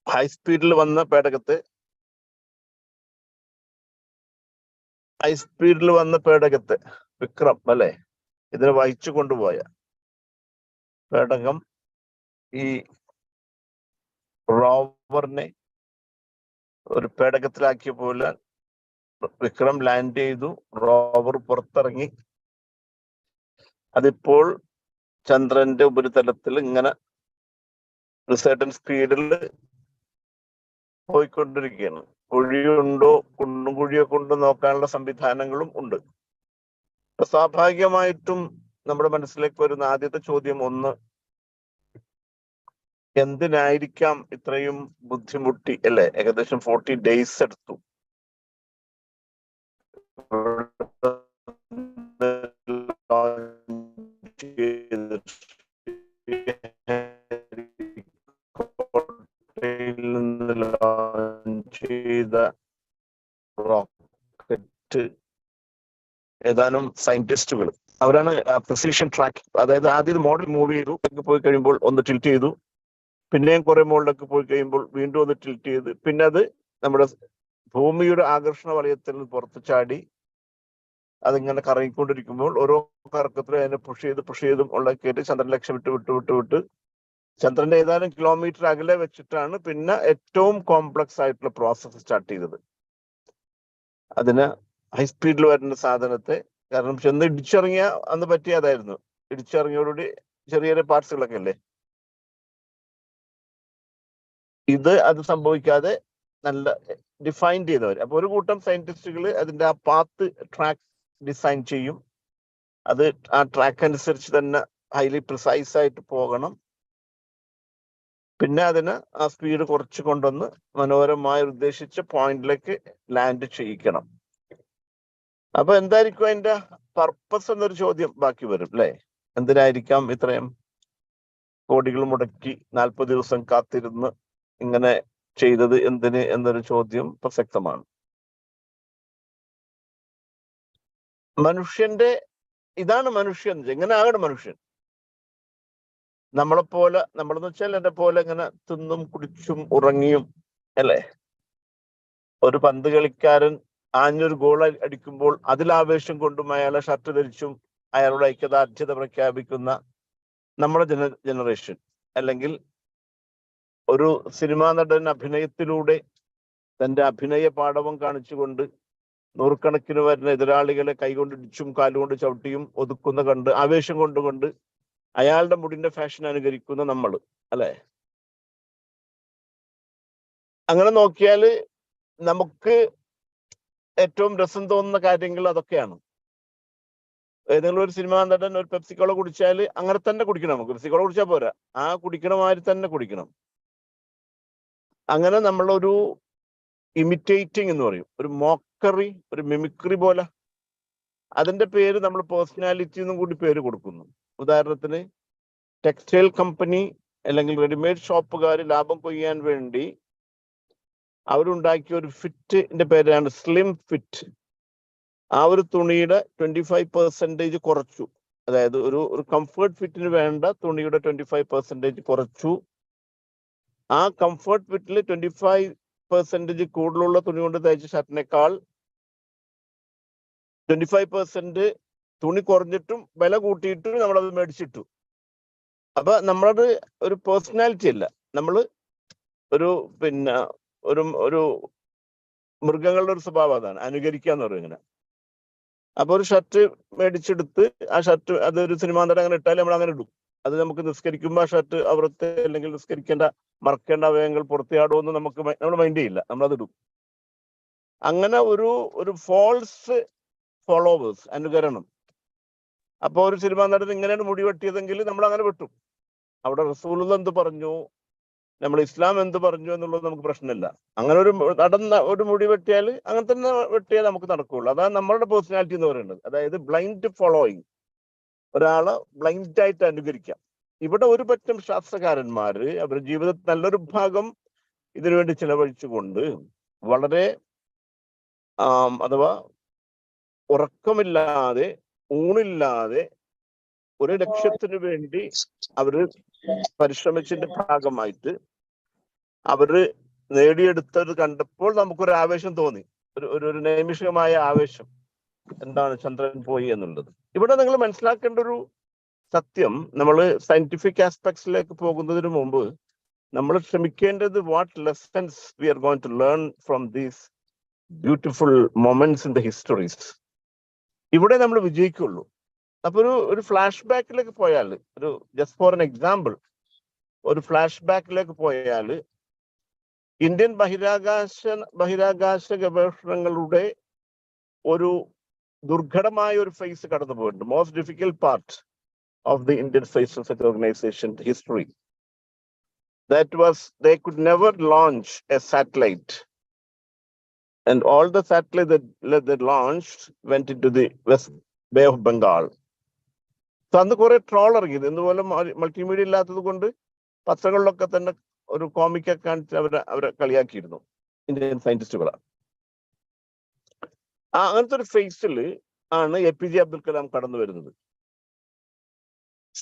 High സ്പീഡിൽ വന്ന പേടകത്തെ വിക്രം അല്ലെ, ഇതിനെ വഹിച്ചു കൊണ്ടുപോയ പേടകം ഈ റോവറിനെ ഒരു പേടകത്തിലാക്കിയ പോലെ വിക്രം ലാൻഡ് ചെയ്തു. റോവർ പുറത്തിറങ്ങി. അതിപ്പോൾ ചന്ദ്രന്റെ ഉപരിതലത്തിൽ ഇങ്ങനെ ഒരു സർട്ടൻ സ്പീഡിൽ പോയിക്കൊണ്ടിരിക്കുകയാണ്. കുഴിയുണ്ടോ, കുണ്ടും കുഴിയൊക്കെ ഉണ്ടോ നോക്കാനുള്ള സംവിധാനങ്ങളും ഉണ്ട്. അപ്പൊ സ്വാഭാവികമായിട്ടും നമ്മുടെ മനസ്സിലേക്ക് വരുന്ന ആദ്യത്തെ ചോദ്യം ഒന്ന്, എന്തിനായിരിക്കാം ഇത്രയും ബുദ്ധിമുട്ടി അല്ലെ? ഏകദേശം 40 days എടുത്തു. ചെയ്ത റോക്കറ്റ് ഏതാനും സയന്റിസ്റ്റുകൾ, അവരാണ് പ്രിസിഷൻ ട്രാക്ക്, അതായത് ആദ്യം മോഡൽ മൂവ് ചെയ്തു, പോയി കഴിയുമ്പോൾ ഒന്ന് ടിൽറ്റ് ചെയ്തു, പിന്നെയും കുറെ മുകളിലൊക്കെ പോയി കഴിയുമ്പോൾ വീണ്ടും ഒന്ന് ടിൽറ്റ് ചെയ്ത്, പിന്നെ അത് നമ്മുടെ ഭൂമിയുടെ ആകർഷണ വലയത്തിൽ നിന്ന് പുറത്ത് ചാടി അതിങ്ങനെ കറങ്ങിക്കൊണ്ടിരിക്കുമ്പോൾ ഓരോ കറക്കത്തിലും അതിനെ പുഷ് ചെയ്തും ഉള്ള കയറ്റി ചന്ദ്രൻ ലക്ഷ്യം വിട്ട് ചന്ദ്രന്റെ ഏതാനും കിലോമീറ്റർ അകലെ വെച്ചിട്ടാണ് പിന്നെ ഏറ്റവും കോംപ്ലക്സ് ആയിട്ടുള്ള പ്രോസസ്സ് സ്റ്റാർട്ട് ചെയ്തത്. അതിന് ഹൈ സ്പീഡിൽ വരുന്ന സാധനത്തെ, കാരണം ചെന്ന് ഇടിച്ചിറങ്ങിയ അന്ന് പറ്റിയതായിരുന്നു. ഇടിച്ചിറങ്ങിയോടുകൂടി ചെറിയ ചെറിയ പാർട്സുകളൊക്കെ അല്ലേ, അത് സംഭവിക്കാതെ നല്ല ഡിഫൈൻ ചെയ്തവർ. അപ്പൊ ഒരു കൂട്ടം സയന്റിസ്റ്റുകൾ അതിന്റെ ആ പാത്ത് ട്രാക്ക് ഡിസൈൻ ചെയ്യും. അത് ആ ട്രാക്ക് അനുസരിച്ച് തന്നെ ഹൈലി പ്രിസൈസ് ആയിട്ട് പോകണം. പിന്നെ അതിന് ആ സ്പീഡ് കുറച്ച് കൊണ്ടുവന്ന് മനോഹരമായി ഉദ്ദേശിച്ച പോയിന്റിലേക്ക് ലാൻഡ് ചെയ്യിക്കണം. അപ്പൊ എന്തായിരിക്കും അതിന്റെ പർപ്പസ് എന്നൊരു ചോദ്യം ബാക്കി വരും അല്ലെ? എന്തിനായിരിക്കാം ഇത്രയും കോടികൾ മുടക്കി 40 ദിവസം കാത്തിരുന്ന് ഇങ്ങനെ ചെയ്തത് എന്തിന് എന്നൊരു ചോദ്യം പ്രസക്തമാണ്. ഇതാണ് മനുഷ്യൻ. എങ്ങനെ ആകണം മനുഷ്യൻ? നമ്മളെന്ന് വെച്ചാൽ എന്നെ പോലെ ഇങ്ങനെ തിന്നും കുടിച്ചും ഉറങ്ങിയും അല്ലേ? ഒരു പന്ത് കളിക്കാരൻ ആഞ്ഞൊരു ഗോൾ അടിക്കുമ്പോൾ അതിലാവേശം കൊണ്ടും അയാളെ ഷർട്ട് ധരിച്ചും അയാളുടെ ഐക്യദാർഢ്യത പ്രഖ്യാപിക്കുന്ന നമ്മുടെ ജനറേഷൻ, അല്ലെങ്കിൽ ഒരു സിനിമാ നടൻ അഭിനയത്തിലൂടെ തന്റെ അഭിനയ പാടവം കാണിച്ചുകൊണ്ട് നൂറുകണക്കിന് വരുന്ന എതിരാളികളെ കൈകൊണ്ടിടിച്ചും കാലുകൊണ്ട് ചവിട്ടിയും ഒതുക്കുന്ന കണ്ട് ആവേശം കൊണ്ടുകൊണ്ട് അയാളുടെ മുടിന്റെ ഫാഷൻ അനുകരിക്കുന്ന നമ്മൾ അല്ലെ? അങ്ങനെ നോക്കിയാൽ നമുക്ക് ഏറ്റവും രസം തോന്നുന്ന കാര്യങ്ങൾ അതൊക്കെയാണ്. ഏതെങ്കിലും ഒരു സിനിമാ നടൻ ഒരു പെപ്സിക്കോള കുടിച്ചാൽ അങ്ങനെ തന്നെ കുടിക്കണം. നമുക്ക് പെപ്സിക്കോള കുടിച്ചാൽ പോരാ, ആ കുടിക്കണ മാതിരി തന്നെ കുടിക്കണം. അങ്ങനെ നമ്മളൊരു ഇമിറ്റേറ്റിംഗ് എന്ന് പറയും, ഒരു മോക്കറി, ഒരു മിമിക്രി പോലെ. അതിന്റെ പേര് നമ്മൾ പേഴ്സണാലിറ്റി എന്നും കൂടി പേര് കൊടുക്കുന്നു. ഉദാഹരണത്തിന് ടെക്സ്റ്റൈൽ കമ്പനി അല്ലെങ്കിൽ റെഡിമെയ്ഡ് ഷോപ്പുകാർ ലാഭം കൊയ്യാൻ വേണ്ടി അവരുണ്ടാക്കിയ ഒരു ഫിറ്റിന്റെ പേരാണ് സ്ലിം ഫിറ്റ്. ആ ഒരു തുണിയുടെ 25% കുറച്ചു. അതായത് ഒരു കംഫർട്ട് ഫിറ്റിന് വേണ്ട തുണിയുടെ 25% കുറച്ചു. ആ കംഫർട്ട് ഫിറ്റിൽ 25% കൂടുതലുള്ള തുണി കൊണ്ട് തയ്ച്ച ഷർട്ടിനേക്കാൾ 25% തുണി കുറഞ്ഞിട്ടും വില കൂട്ടിയിട്ടും നമ്മളത് മേടിച്ചിട്ടു. അപ്പൊ നമ്മളത് ഒരു പേഴ്സണാലിറ്റി അല്ല, നമ്മൾ ഒരു മൃഗങ്ങളുടെ ഒരു സ്വഭാവം അതാണ്, അനുകരിക്കാന്ന് പറയും ഇങ്ങനെ. അപ്പൊ ഒരു ഷർട്ട് മേടിച്ചെടുത്ത് ആ ഷർട്ട് അതൊരു സിനിമാ നടൻ അങ്ങനെ ഇട്ടാൽ നമ്മൾ അങ്ങനെ ഇടും. അത് നമുക്ക് നിസ്കരിക്കുമ്പോൾ ആ ഷർട്ട് അവിടുത്തെ അല്ലെങ്കിൽ മറക്കേണ്ട അവയവങ്ങൾ പുറത്തിയാടുമെന്ന് നമ്മൾ മൈൻഡ് ചെയ്യില്ല, നമ്മളത് ഇടും. അങ്ങനെ ഒരു ഫോൾസ് ഫോളോവേഴ്സ്, അനുകരണം. അപ്പൊ ഒരു സിനിമാ നടൻ ഇങ്ങനെയാണ് മുടി വെട്ടിയതെങ്കിൽ നമ്മൾ അങ്ങനെ വെട്ടും. അവിടെ റസൂലുള്ളാഹി എന്ത് പറഞ്ഞു, നമ്മൾ ഇസ്ലാം എന്ത് പറഞ്ഞു എന്നുള്ളത് നമുക്ക് പ്രശ്നമില്ല. അങ്ങനെ ഒരു മുടി വെട്ടിയാൽ അങ്ങനെ തന്നെ വെട്ടിയാൽ നമുക്ക് നടക്കുകയുള്ളൂ. അതാണ് നമ്മളുടെ പേഴ്സണാലിറ്റി എന്ന് പറയുന്നത്. അതായത് ബ്ലൈൻഡ് ഫോളോയിങ്, ഒരാളെ ബ്ലൈൻഡായിട്ട് അനുകരിക്കാം. ഇവിടെ ഒരു പറ്റം ശാസ്ത്രകാരന്മാര് അവരുടെ ജീവിതത്തിൽ നല്ലൊരു ഭാഗം ഇതിനുവേണ്ടി ചിലവഴിച്ചുകൊണ്ട് വളരെ അഥവാ ഉറക്കമില്ലാതെ ഊണില്ലാതെ ഒരു ലക്ഷ്യത്തിന് വേണ്ടി അവര് പരിശ്രമിച്ചതിന്റെ ഭാഗമായിട്ട് അവര് നേടിയെടുത്തത് കണ്ടപ്പോൾ നമുക്കൊരു ആവേശം തോന്നി, ഒരു നൈമിഷികമായ ആവേശം. എന്താണ് ചന്ദ്രൻ പോയി എന്നുള്ളത്. ഇവിടെ നിങ്ങൾ മനസ്സിലാക്കേണ്ട ഒരു സത്യം, നമ്മൾ സയന്റിഫിക് ആസ്പെക്ട്സിലേക്ക് പോകുന്നതിന് മുമ്പ് നമ്മൾ ശ്രമിക്കേണ്ടത് what lessons we are going to learn from these beautiful moments in the histories. ഇവിടെ നമ്മൾ വിജയിക്കുള്ളൂ. അപ്പൊ ഒരു ഫ്ലാഷ് ബാക്കിലേക്ക് പോയാൽ, ഒരു ജസ്റ്റ് ഫോർ എൻ എക്സാമ്പിൾ, ഒരു ഫ്ലാഷ് ബാക്കിലേക്ക് പോയാൽ ഇന്ത്യൻ ബഹിരാകാശ ഗവേഷണങ്ങളുടെ ഒരു ദുർഘടമായ ഒരു ഫേസ് കടന്നു പോയിട്ടുണ്ട്. Most difficult part of the Indian space research organisation history. That was, they could never launch a satellite, and all the satellites that launched went into the West Bay of Bengal. So അന്ന് കുറെ troll ഇറങ്ങിയത്, ഇന്നുപോലെ multimedia ഇല്ലാത്തത് കൊണ്ട് പത്രങ്ങളിലൊക്കെ തന്നെ ഒരു കോമിക്കൊക്കെ കാണിച്ച് അവരെ കളിയാക്കിയിരുന്നു Indian സയന്റിസ്റ്റുകളാണ്. അങ്ങനത്തെ ഒരു ഫേസിൽ ആണ് APJ അബ്ദുൽ കലാം കടന്നു വരുന്നത്.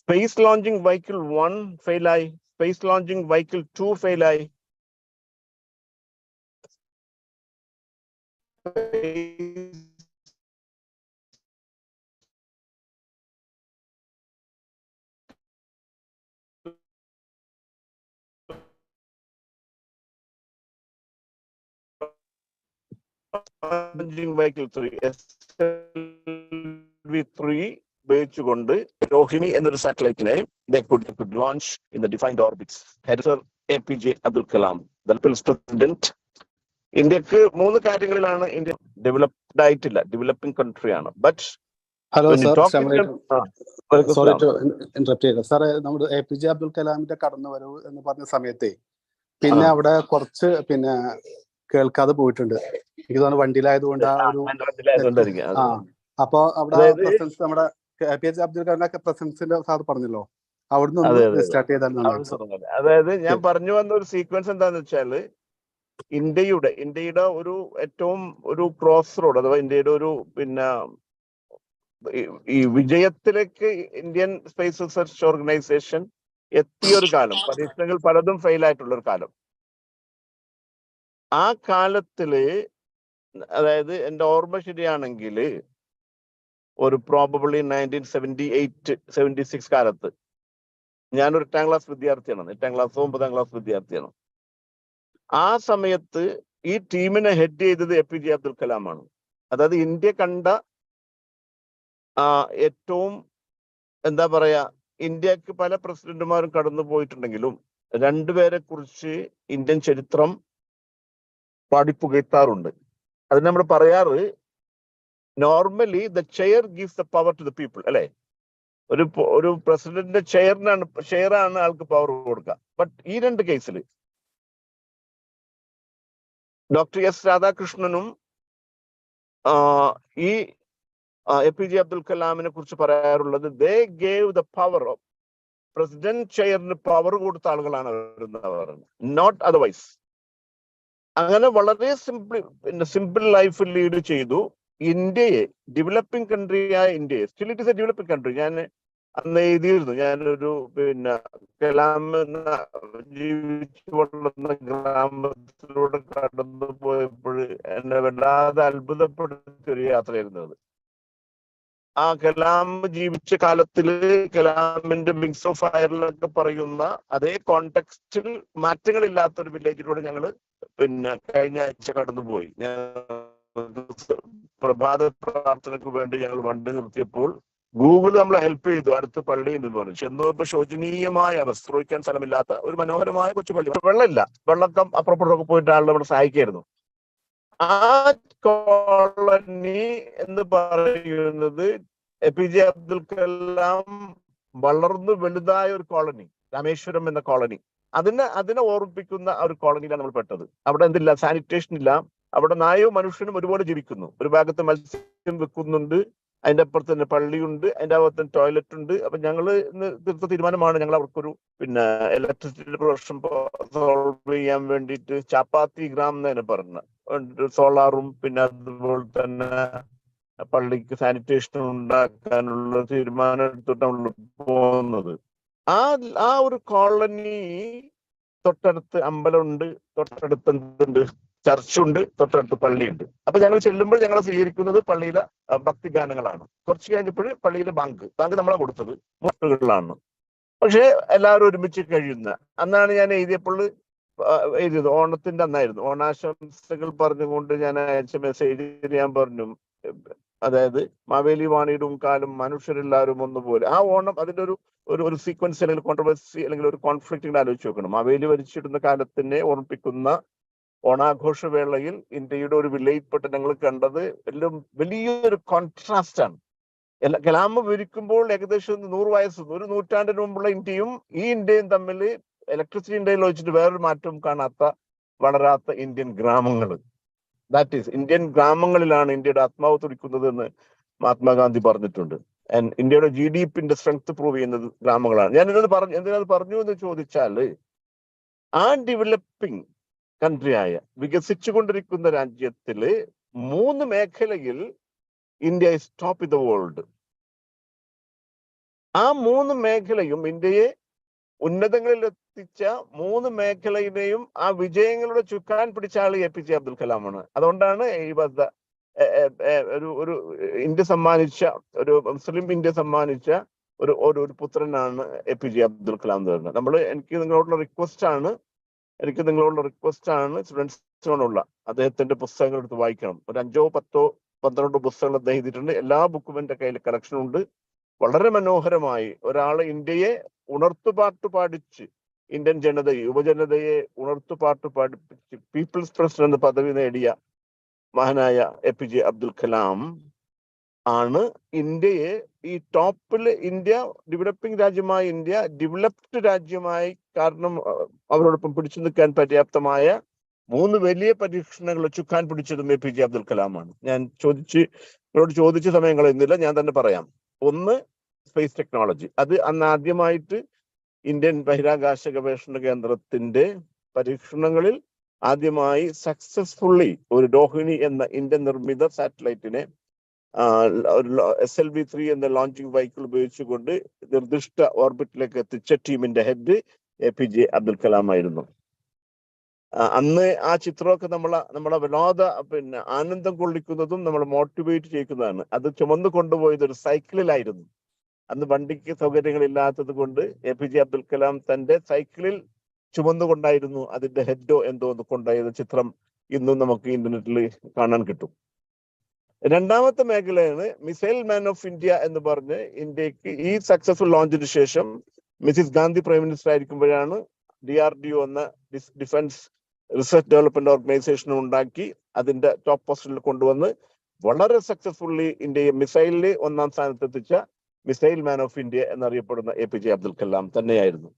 സ്പേസ് ലോഞ്ചിങ് വെഹിക്കിൾ 1 ഫെയിലായി, സ്പേസ് ലോഞ്ചിങ് വെഹിക്കിൾ 2 ഫെയിലായി. വെഹിക്കിൾ 3 SLV-3 ഉപയോഗിച്ചുകൊണ്ട് രോഹിണി എന്നൊരു സാറ്റലൈറ്റിനെ they could launch in the defined orbits. Sir APJ Abdul Kalam, the president. ഇന്ത്യക്ക് 3 കാര്യങ്ങളിലാണ് ഇന്ത്യ ഡെവലപ്ഡ് ആയിട്ടില്ല, ഡെവലപ്പിംഗ് കൺട്രി ആണ്. But hello sir, sorry to interrupt ചെയ്തു സാറേ. നമ്മുടെ APJ അബ്ദുൽ കലാമിന്റെ കടന്നുവരവ് എന്ന് പറഞ്ഞ സമയത്തെ പിന്നെ അവിടെ കുറച്ച് കേൾക്കാതെ പോയിട്ടുണ്ട്. എനിക്ക് തോന്നുന്നു വണ്ടിയിലായതുകൊണ്ട് ആ ഒരു അപ്പൊ അവിടെ പ്രസൻസ്, നമ്മുടെ APJ അബ്ദുൽ കലാമിന്റെ പ്രസൻസിന്റെ സാർ പറഞ്ഞല്ലോ, അവിടുന്ന് സ്റ്റാർട്ട് ചെയ്താൽ. അതായത് ഞാൻ പറഞ്ഞു വന്ന ഒരു സീക്വൻസ് എന്താന്ന് വെച്ചാല്, ഇന്ത്യയുടെ ഒരു ഏറ്റവും ഒരു ക്രോസ് റോഡ്, അഥവാ ഇന്ത്യയുടെ ഒരു ഈ വിജയത്തിലേക്ക് ഇന്ത്യൻ സ്പേസ് റിസർച്ച് ഓർഗനൈസേഷൻ എത്തിയൊരു കാലം, പരീക്ഷണങ്ങൾ പലതും ഫെയിൽ ആയിട്ടുള്ള ഒരു കാലം. ആ കാലത്തില്, അതായത് എന്റെ ഓർമ്മ ശരിയാണെങ്കിൽ ഒരു പ്രോബബിളി 1978-76 കാലത്ത്, ഞാനൊരു 8ാം ക്ലാസ് വിദ്യാർത്ഥിയാണ്, 8ാം ക്ലാസ് 9ാം ക്ലാസ് വിദ്യാർത്ഥിയാണ്. ആ സമയത്ത് ഈ ടീമിനെ ഹെഡ് ചെയ്തത് APJ അബ്ദുൽ കലാം ആണ്. അതായത് ഇന്ത്യ കണ്ട ഏറ്റവും എന്താ പറയാ, ഇന്ത്യക്ക് പല പ്രസിഡന്റുമാരും കടന്നു പോയിട്ടുണ്ടെങ്കിലും രണ്ടുപേരെ കുറിച്ച് ഇന്ത്യൻ ചരിത്രം പാടിപ്പുകഴ്ത്താറുണ്ട്. അത് നമ്മൾ പറയാറ്, normally the chair gives the power to the people, അല്ലെ? ഒരു പ്രസിഡന്റിന്റെ ചെയറാണ് ആൾക്ക് പവർ കൊടുക്കുക. ബട്ട് ഈ 2 കേസിൽ ഡോക്ടർ S രാധാകൃഷ്ണനും ഈ APJ അബ്ദുൽ കലാമിനെ കുറിച്ച് പറയാറുള്ളത്, they gave the power of president ചെയറിന് പവർ കൊടുത്ത ആളുകളാണ് അവർ, നോട്ട് അതർവൈസ്. അങ്ങനെ വളരെ സിമ്പിൾ ലൈഫ് ലീഡ് ചെയ്തു. ഇന്ത്യയെ, ഡെവലപ്പിംഗ് കൺട്രിയായ ഇന്ത്യയെ, still it is A developing country. ഞാൻ അന്ന് എഴുതിയിരുന്നു, ഞാനൊരു കലാം ജീവിച്ചു വളർന്ന ഗ്രാമത്തിലൂടെ കടന്നു പോയപ്പോൾ എന്നെ വല്ലാതെ അത്ഭുതപ്പെടുത്തിയൊരു യാത്രയായിരുന്നു അത്. ആ കലാം ജീവിച്ച കാലത്തില് കലാമിന്റെ വിങ്സ് ഓഫ് ഫയറിലൊക്കെ പറയുന്ന അതേ കോണ്ടെക്സ്റ്റിൽ മാറ്റങ്ങളില്ലാത്തൊരു വില്ലേജിലൂടെ ഞങ്ങള് കഴിഞ്ഞ ആഴ്ച കടന്നുപോയി. പ്രഭാത പ്രാർത്ഥനയ്ക്ക് വേണ്ടി ഞങ്ങൾ വണ്ടി നിർത്തിയപ്പോൾ ഗൂഗിൾ നമ്മളെ ഹെൽപ്പ് ചെയ്തു. അടുത്ത് പള്ളി എന്ന് പറഞ്ഞു ചെന്നപ്പോ ശോചനീയമായ അവസ്ഥ, ഒഴിക്കാൻ സ്ഥലമില്ലാത്ത ഒരു മനോഹരമായ കൊച്ചു പള്ളി. വെള്ളമില്ല, വെള്ളക്കം അപ്പുറപ്പുറത്തൊക്കെ പോയിട്ട് ആളുകൾ ഇവിടെ സഹായിക്കായിരുന്നു. ആ കോളനി എന്ന് പറയുന്നത് APJ അബ്ദുൽ കലാം വളർന്നു വലുതായ ഒരു കോളനി, രാമേശ്വരം എന്ന കോളനി, അതിനെ ഓർമ്മിപ്പിക്കുന്ന ഒരു കോളനിയിലാണ് നമ്മൾ പെട്ടത്. അവിടെ എന്തില്ല, സാനിറ്റേഷൻ ഇല്ല. അവിടെ നായവും മനുഷ്യനും ഒരുപോലെ ജീവിക്കുന്നു. ഒരു ഭാഗത്ത് മത്സ്യം വെക്കുന്നുണ്ട്, അതിന്റെ അപ്പുറത്ത് തന്നെ പള്ളിയുണ്ട്, അതിന്റെ അകത്ത് ടോയ്ലറ്റ് ഉണ്ട്. അപ്പൊ ഞങ്ങള് തീർത്ത തീരുമാനമാണ്, ഞങ്ങൾ അവർക്കൊരു ഇലക്ട്രിസിറ്റി പ്രശ്നം സോൾവ് ചെയ്യാൻ വേണ്ടിയിട്ട് ചപ്പാത്തി ഗ്രാം എന്ന് തന്നെ പറഞ്ഞ സോളാറും അതുപോലെ തന്നെ പള്ളിക്ക് സാനിറ്റേഷൻ ഉണ്ടാക്കാനുള്ള തീരുമാനം എടുത്തിട്ട് നമ്മൾ പോകുന്നത്. ആ ഒരു കോളനി തൊട്ടടുത്ത് അമ്പലമുണ്ട്, തൊട്ടടുത്ത് എന്തുണ്ട്, ചർച്ചുണ്ട്, തൊട്ടടുത്ത് പള്ളിയുണ്ട്. അപ്പൊ ഞങ്ങൾ ചെല്ലുമ്പോൾ ഞങ്ങൾ സ്വീകരിക്കുന്നത് പള്ളിയിലെ ഭക്തിഗാനങ്ങളാണ്. കുറച്ച് കഴിഞ്ഞപ്പോൾ പള്ളിയിലെ ബാങ്ക് നമ്മളെ കൊടുത്തത് മുട്ടുകളിലാണ്. പക്ഷെ എല്ലാവരും ഒരുമിച്ച് കഴിയുന്ന അന്നാണ് ഞാൻ എഴുതിയത്. ഓണത്തിന്റെ അന്നായിരുന്നു. ഓണാശംസകൾ പറഞ്ഞുകൊണ്ട് ഞാൻ അയച്ച മെസ്സേജിൽ ഞാൻ പറഞ്ഞു, അതായത് മാവേലി വാണിയിടും കാലം മനുഷ്യരെല്ലാവരും ഒന്നുപോലെ. ആ ഓണം അതിന്റെ ഒരു സീക്വൻസ് അല്ലെങ്കിൽ കോൺട്രവേഴ്സി അല്ലെങ്കിൽ ഒരു കോൺഫ്ലിക്റ്റ് ആലോചിച്ച് നോക്കണം. മാവേലി ഭരിച്ചിടുന്ന കാലത്തിനെ ഓർമ്മിപ്പിക്കുന്ന ഓണാഘോഷവേളയിൽ ഇന്ത്യയുടെ ഒരു വിലയിൽപ്പെട്ട് ഞങ്ങൾ കണ്ടത് വലിയൊരു കോൺട്രാസ്റ്റ് ആണ്. കലാം വിവരിക്കുമ്പോൾ ഏകദേശം 100 വയസ്സ്, ഒരു നൂറ്റാണ്ടിന് മുമ്പുള്ള ഇന്ത്യയും ഈ ഇന്ത്യയും തമ്മിൽ ഇലക്ട്രിസിറ്റി ഇന്ത്യയിൽ വെച്ചിട്ട് വേറൊരു മാറ്റവും കാണാത്ത വളരാത്ത ഇന്ത്യൻ ഗ്രാമങ്ങൾ. ദാറ്റ് ഈസ് ഇന്ത്യൻ ഗ്രാമങ്ങളിലാണ് ഇന്ത്യയുടെ ആത്മാവ് തുടിക്കുന്നത് എന്ന് മഹാത്മാഗാന്ധി പറഞ്ഞിട്ടുണ്ട്. ആൻഡ് ഇന്ത്യയുടെ GDP സ്ട്രെങ്ത് പ്രൂവ് ചെയ്യുന്നത് ഗ്രാമങ്ങളാണ്. ഞാൻ എന്തിനത് പറഞ്ഞു എന്ന് ചോദിച്ചാൽ, ആ ഡെവലപ്പിംഗ് കൺട്രിയായ വികസിച്ചുകൊണ്ടിരിക്കുന്ന രാജ്യത്തില് 3 മേഖലയിൽ India is top in the world. ആ 3 മേഖലയും ഇന്ത്യയെ ഉന്നതങ്ങളിൽ എത്തിച്ച 3 മേഖലയിലെയും ആ വിജയങ്ങളുടെ ചുക്കാൻ പിടിച്ച ആൾ APJ അബ്ദുൽ കലാമാണ്. അതുകൊണ്ടാണ് ഒരു ഇന്ത്യ സമ്മാനിച്ച, ഒരു മുസ്ലിം ഇന്ത്യ സമ്മാനിച്ച ഒരു പുത്രനാണ് APJ അബ്ദുൽ കലാം എന്ന് പറയുന്നത്. എനിക്ക് നിങ്ങളോടുള്ള റിക്വസ്റ്റ് ആണ് സ്റ്റുഡൻസിനോടുള്ള, അദ്ദേഹത്തിന്റെ പുസ്തകങ്ങൾ എടുത്ത് വായിക്കണം. ഒരു 5, 10, 12 പുസ്തകങ്ങൾ അദ്ദേഹം എഴുതിയിട്ടുണ്ട്. എല്ലാ ബുക്കും എൻ്റെ കയ്യിൽ കളക്ഷൻ ഉണ്ട്. വളരെ മനോഹരമായി ഒരാള് ഇന്ത്യയെ ഉണർത്തുപാട്ട് പാടിച്ച്, ഇന്ത്യൻ യുവജനതയെ ഉണർത്തുപാട്ട് പാടിപ്പിച്ച് പീപ്പിൾസ് പ്രസിഡന്റ് എന്ന പദവി നേടിയ മഹാനായ APJ അബ്ദുൽ കലാം ആണ് ഇന്ത്യയെ ഈ ടോപ്പിൽ, ഇന്ത്യ ഡെവലപ്പിംഗ് രാജ്യമായ ഇന്ത്യ ഡെവലപ്ഡ് രാജ്യമായി, കാരണം അവരോടൊപ്പം പിടിച്ചു നിൽക്കാൻ പര്യാപ്തമായ 3 വലിയ പരീക്ഷണങ്ങൾ ചുക്കാൻ പിടിച്ചതും APJ അബ്ദുൽ കലാമാണ്. ഞാൻ ചോദിച്ച സമയം കളയുന്നില്ല, ഞാൻ തന്നെ പറയാം. ഒന്ന്, സ്പേസ് ടെക്നോളജി. അത് അന്ന് ആദ്യമായിട്ട് ഇന്ത്യൻ ബഹിരാകാശ ഗവേഷണ കേന്ദ്രത്തിന്റെ പരീക്ഷണങ്ങളിൽ ആദ്യമായി സക്സസ്ഫുള്ളി ഒരു രോഹിണി എന്ന ഇന്ത്യൻ നിർമ്മിത സാറ്റലൈറ്റിനെ SLV-3 എന്ന ലോഞ്ചിങ് വെഹിക്കിൾ ഉപയോഗിച്ചുകൊണ്ട് നിർദ്ദിഷ്ട ഓർബിറ്റിലേക്ക് എത്തിച്ച ടീമിന്റെ ഹെഡ് APJ അബ്ദുൽ കലാം ആയിരുന്നു. അന്ന് ആ ചിത്രമൊക്കെ നമ്മളെ വല്ലാതെ ആനന്ദം കൊള്ളിക്കുന്നതും നമ്മളെ മോട്ടിവേറ്റ് ചെയ്യിക്കുന്നതാണ്. അത് ചുമന്നു കൊണ്ടുപോയത് ഒരു സൈക്കിളിലായിരുന്നു. അന്ന് വണ്ടിക്ക് സൗകര്യങ്ങളില്ലാത്തത് കൊണ്ട് APJ അബ്ദുൽ കലാം തന്റെ സൈക്കിളിൽ ചുമന്നുകൊണ്ടായിരുന്നു അതിന്റെ ഹെഡോ എന്തോ ഒന്ന് കൊണ്ടുപോയത്. ചിത്രം ഇന്നും നമുക്ക് ഇന്റർനെറ്റിൽ കാണാൻ കിട്ടും. രണ്ടാമത്തെ മേഖലയാണ് മിസൈൽ മാൻ ഓഫ് ഇന്ത്യ എന്ന് പറഞ്ഞ് ഇന്ത്യക്ക് ഈ സക്സസ്ഫുൾ ലോഞ്ചിന് ശേഷം മിസിസ് ഗാന്ധി പ്രൈം മിനിസ്റ്റർ ആയിരിക്കുമ്പോഴാണ് DRDO എന്ന ഡിഫൻസ് റിസർച്ച് ഡെവലപ്മെന്റ് ഓർഗനൈസേഷൻ ഉണ്ടാക്കി അതിന്റെ ടോപ്പ് പൊസിഷനിൽ കൊണ്ടുവന്ന് വളരെ സക്സസ്ഫുള്ളി ഇന്ത്യയെ മിസൈലിൽ 1ാം സ്ഥാനത്ത് എത്തിച്ച മിസൈൽ മാൻ ഓഫ് ഇന്ത്യ എന്നറിയപ്പെടുന്ന APJ അബ്ദുൽ കലാം തന്നെയായിരുന്നു.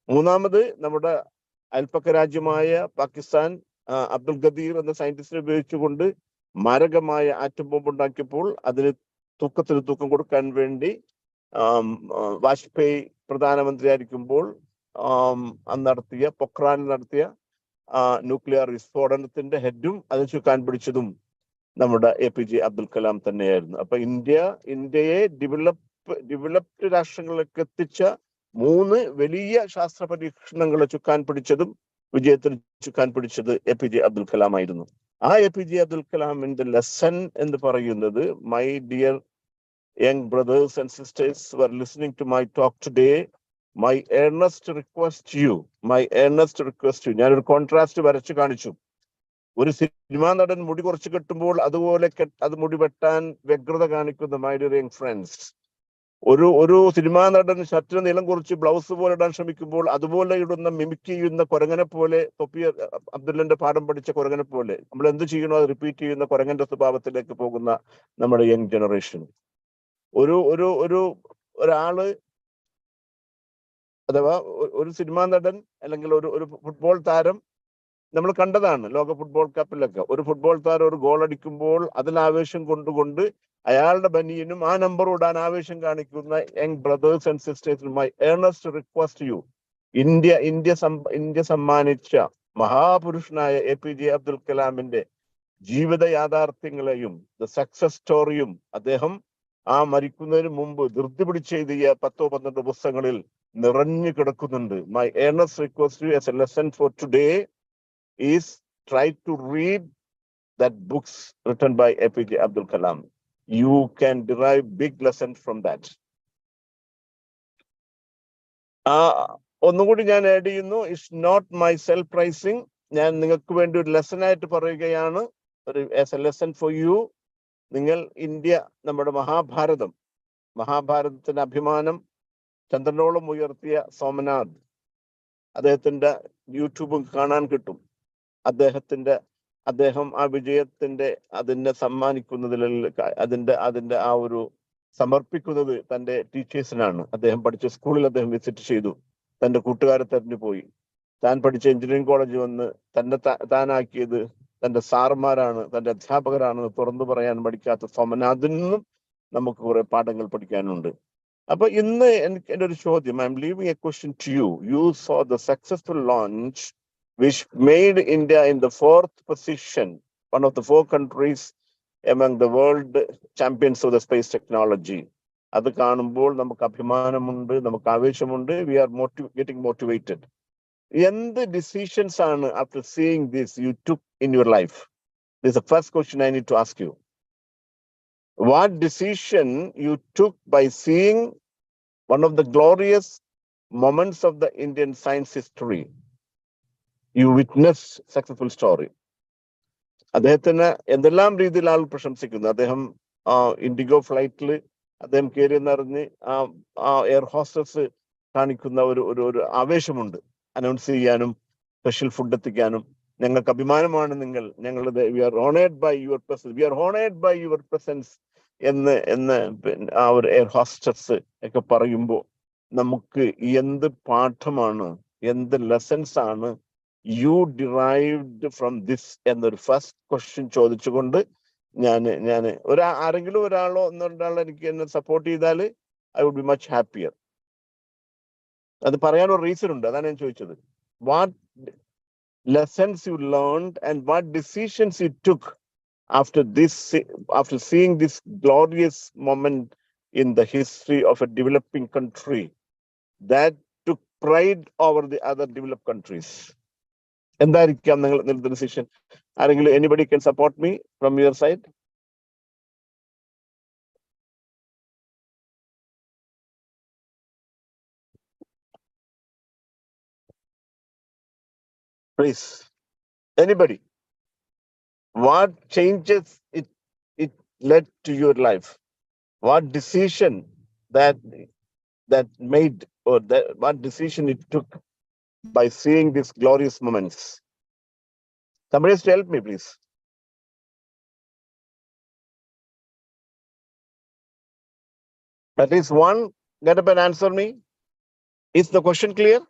മൂന്നാമത്, നമ്മുടെ അയൽപ്പക്ക രാജ്യമായ പാകിസ്ഥാൻ അബ്ദുൽ ഗദീർ എന്ന സയന്റിസ്റ്റിനെ ഉപയോഗിച്ചുകൊണ്ട് മാരകമായ ആറ്റം ബോംബ് ഉണ്ടാക്കിയപ്പോൾ അതിന് തൂക്കം കൊടുക്കാൻ വേണ്ടി വാജ്പേയി പ്രധാനമന്ത്രിയായിരിക്കുമ്പോൾ പൊഖ്രാനിൽ നടത്തിയ ന്യൂക്ലിയർ വിസ്ഫോടനത്തിന്റെ ഹെഡും അത് ചുക്കാൻ പിടിച്ചതും നമ്മുടെ APJ അബ്ദുൽ കലാം തന്നെയായിരുന്നു. അപ്പൊ ഇന്ത്യയെ ഡെവലപ്ഡ് രാഷ്ട്രങ്ങളിലേക്ക് എത്തിച്ച 3 വലിയ ശാസ്ത്ര പരീക്ഷണങ്ങളെ ചുക്കാൻ പിടിച്ചതും വിജയത്തിന് ചുക്കാൻ പിടിച്ചത് APJ അബ്ദുൽ കലാം ആയിരുന്നു. ആ APJ അബ്ദുൽ കലാമിന്റെ ലെസൺ എന്ന് പറയുന്നത്, my dear young brothers and sisters who are listening to my talk today, my earnest request to you, ഞാനൊരു കോൺട്രാസ്റ്റ് വരച്ചു കാണിച്ചു. ഒരു സിനിമാ നടൻ മുടി കുറച്ച് കെട്ടുമ്പോൾ അതുപോലെ അത് മുടി വെട്ടാൻ വ്യഗ്രത കാണിക്കുന്ന മൈ ഡിയർ യങ് ഫ്രണ്ട്സ്, ഒരു സിനിമാ നടൻ ഷർട്ടിന് നീളം കുറിച്ച് ബ്ലൗസ് പോലെ ഇടാൻ ശ്രമിക്കുമ്പോൾ അതുപോലെ ഇടുന്ന മിമിക് ചെയ്യുന്ന കുരങ്ങനെ പോലെ, അബ്ദുല്ലന്റെ പാഠം പഠിച്ച കുരങ്ങനെ പോലെ നമ്മൾ എന്ത് ചെയ്യണോ അത് റിപ്പീറ്റ് ചെയ്യുന്ന കുരങ്ങന്റെ സ്വഭാവത്തിലേക്ക് പോകുന്ന നമ്മുടെ യങ് ജനറേഷൻ. ഒരാള് അഥവാ ഒരു സിനിമാ നടൻ അല്ലെങ്കിൽ ഒരു ഫുട്ബോൾ താരം നമ്മൾ കണ്ടതാണ് ലോക ഫുട്ബോൾ കപ്പിലൊക്കെ. ഒരു ഫുട്ബോൾ താരം ഒരു ഗോൾ അടിക്കുമ്പോൾ അതിൽ ആവേശം കൊണ്ടുകൊണ്ട് അയാളുടെ ബനിയനും ആ നമ്പർ ഇടാൻ ആവേശം കാണിക്കുന്ന young brothers and sisters, my Ernest request U, India സമ്മാനിച്ച മഹാപുരുഷനായ APJ അബ്ദുൽ കലാമിന്റെ ജീവിത യാഥാർത്ഥ്യങ്ങളെയും സക്സസ് സ്റ്റോറിയും അദ്ദേഹം ആ മരിക്കുന്നതിന് മുമ്പ് ധൃതി പിടിച്ചെഴുതിയ 10-12 പുസ്തകങ്ങളിൽ നിറഞ്ഞു കിടക്കുന്നുണ്ട്. My earnest request to you as a lesson for today is try to read that books written by APJ Abdul Kalam. You can derive big lessons from that. ഒന്നുകൂടി ഞാൻ ആഡ് ചെയ്യുന്നു, it's not my self praising. ഞാൻ നിങ്ങൾക്ക് വേണ്ടി ഒരു lesson ആയിട്ട് പറയുകയാണ്, ഒരു as a lesson for you. നിങ്ങൾ ഇന്ത്യ, നമ്മുടെ മഹാഭാരതത്തിന്റെ അഭിമാനം ചന്ദ്രനോളം ഉയർത്തിയ സോമനാഥ്, അദ്ദേഹത്തിന്റെ യൂട്യൂബും കാണാൻ കിട്ടും. അദ്ദേഹം ആ വിജയത്തിന്റെ അതിനെ സമ്മാനിക്കുന്നതിൽ അതിന്റെ ആ ഒരു സമർപ്പിക്കുന്നത് തന്റെ ടീച്ചേഴ്സിനാണ്. അദ്ദേഹം പഠിച്ച സ്കൂളിൽ അദ്ദേഹം വിസിറ്റ് ചെയ്തു, തന്റെ കൂട്ടുകാരെ തെരഞ്ഞു പോയി. താൻ പഠിച്ച എഞ്ചിനീയറിംഗ് കോളേജ് വന്ന് താനാക്കിയത് തന്റെ സാറുമാരാണ്, തന്റെ അധ്യാപകരാണെന്ന് തുറന്നു പറയാൻ പഠിക്കാത്ത സോമനാഥിൽ നിന്നും നമുക്ക് കുറെ പാഠങ്ങൾ പഠിക്കാനുണ്ട്. അപ്പൊ ഇന്ന് എൻ്റെ ഒരു ചോദ്യം, I'm leaving a question to you. You saw the successful launch which made India in the 4th position, one of the 4 countries among the world champions of the space technology. അത് കാണുമ്പോൾ നമുക്ക് അഭിമാനമുണ്ട്, നമുക്ക് ആവേശമുണ്ട്. We are getting motivated. എന്ത് decisions ആണ് after seeing this you took in your life? This is the first question I need to ask you. What decision you took by seeing one of the glorious moments of the Indian science history? You witnessed successful story. അദ്ദേഹത്തിന് എന്തെല്ലാം രീതിയിൽ ആൾ പ്രശംസിക്കുന്നു. അദ്ദേഹം IndiGo ഫ്ലൈറ്റിൽ അദ്ദേഹം കയറി എന്നറിഞ്ഞ് ആ air hostess കാണിക്കുന്ന ഒരു ആവേശമുണ്ട്. അനൗൺസ് ചെയ്യാനും സ്പെഷ്യൽ ഫുഡ് എത്തിക്കാനും. ഞങ്ങൾക്ക് അഭിമാനമാണ് നിങ്ങൾ, we are honoured by your presence എന്ന് ആ ഒരു എയർ ഹോസ്റ്റസ് ഒക്കെ പറയുമ്പോൾ നമുക്ക് എന്ത് പാഠമാണ്, എന്ത് ലെസൺസ് ആണ് യു ഡിറൈവ്ഡ് ഫ്രം ദിസ് എന്നൊരു ഫസ്റ്റ് ക്വസ്റ്റ്യൻ ചോദിച്ചുകൊണ്ട് ഞാൻ ആരെങ്കിലും ഒരാളോ ഒന്നൊരാളോ എനിക്ക് എന്നെ സപ്പോർട്ട് ചെയ്താൽ I would be much happier. അത് പറയാനൊരു റീസൺ ഉണ്ട്, അതാണ് ഞാൻ ചോദിച്ചത്. What lessons you learned and what decisions you took after seeing this glorious moment in the history of a developing country that took pride over the other developed countries. എന്തായിരിക്കാം നിങ്ങളുടെ decision? ആരെങ്കിലും, anybody can support me from your side? Please, anybody. What changes it led to your life? What decision that made, or what decision it took by seeing these glorious moments? Somebody has to help me, please. At least one get up and answer me. Is the question clear?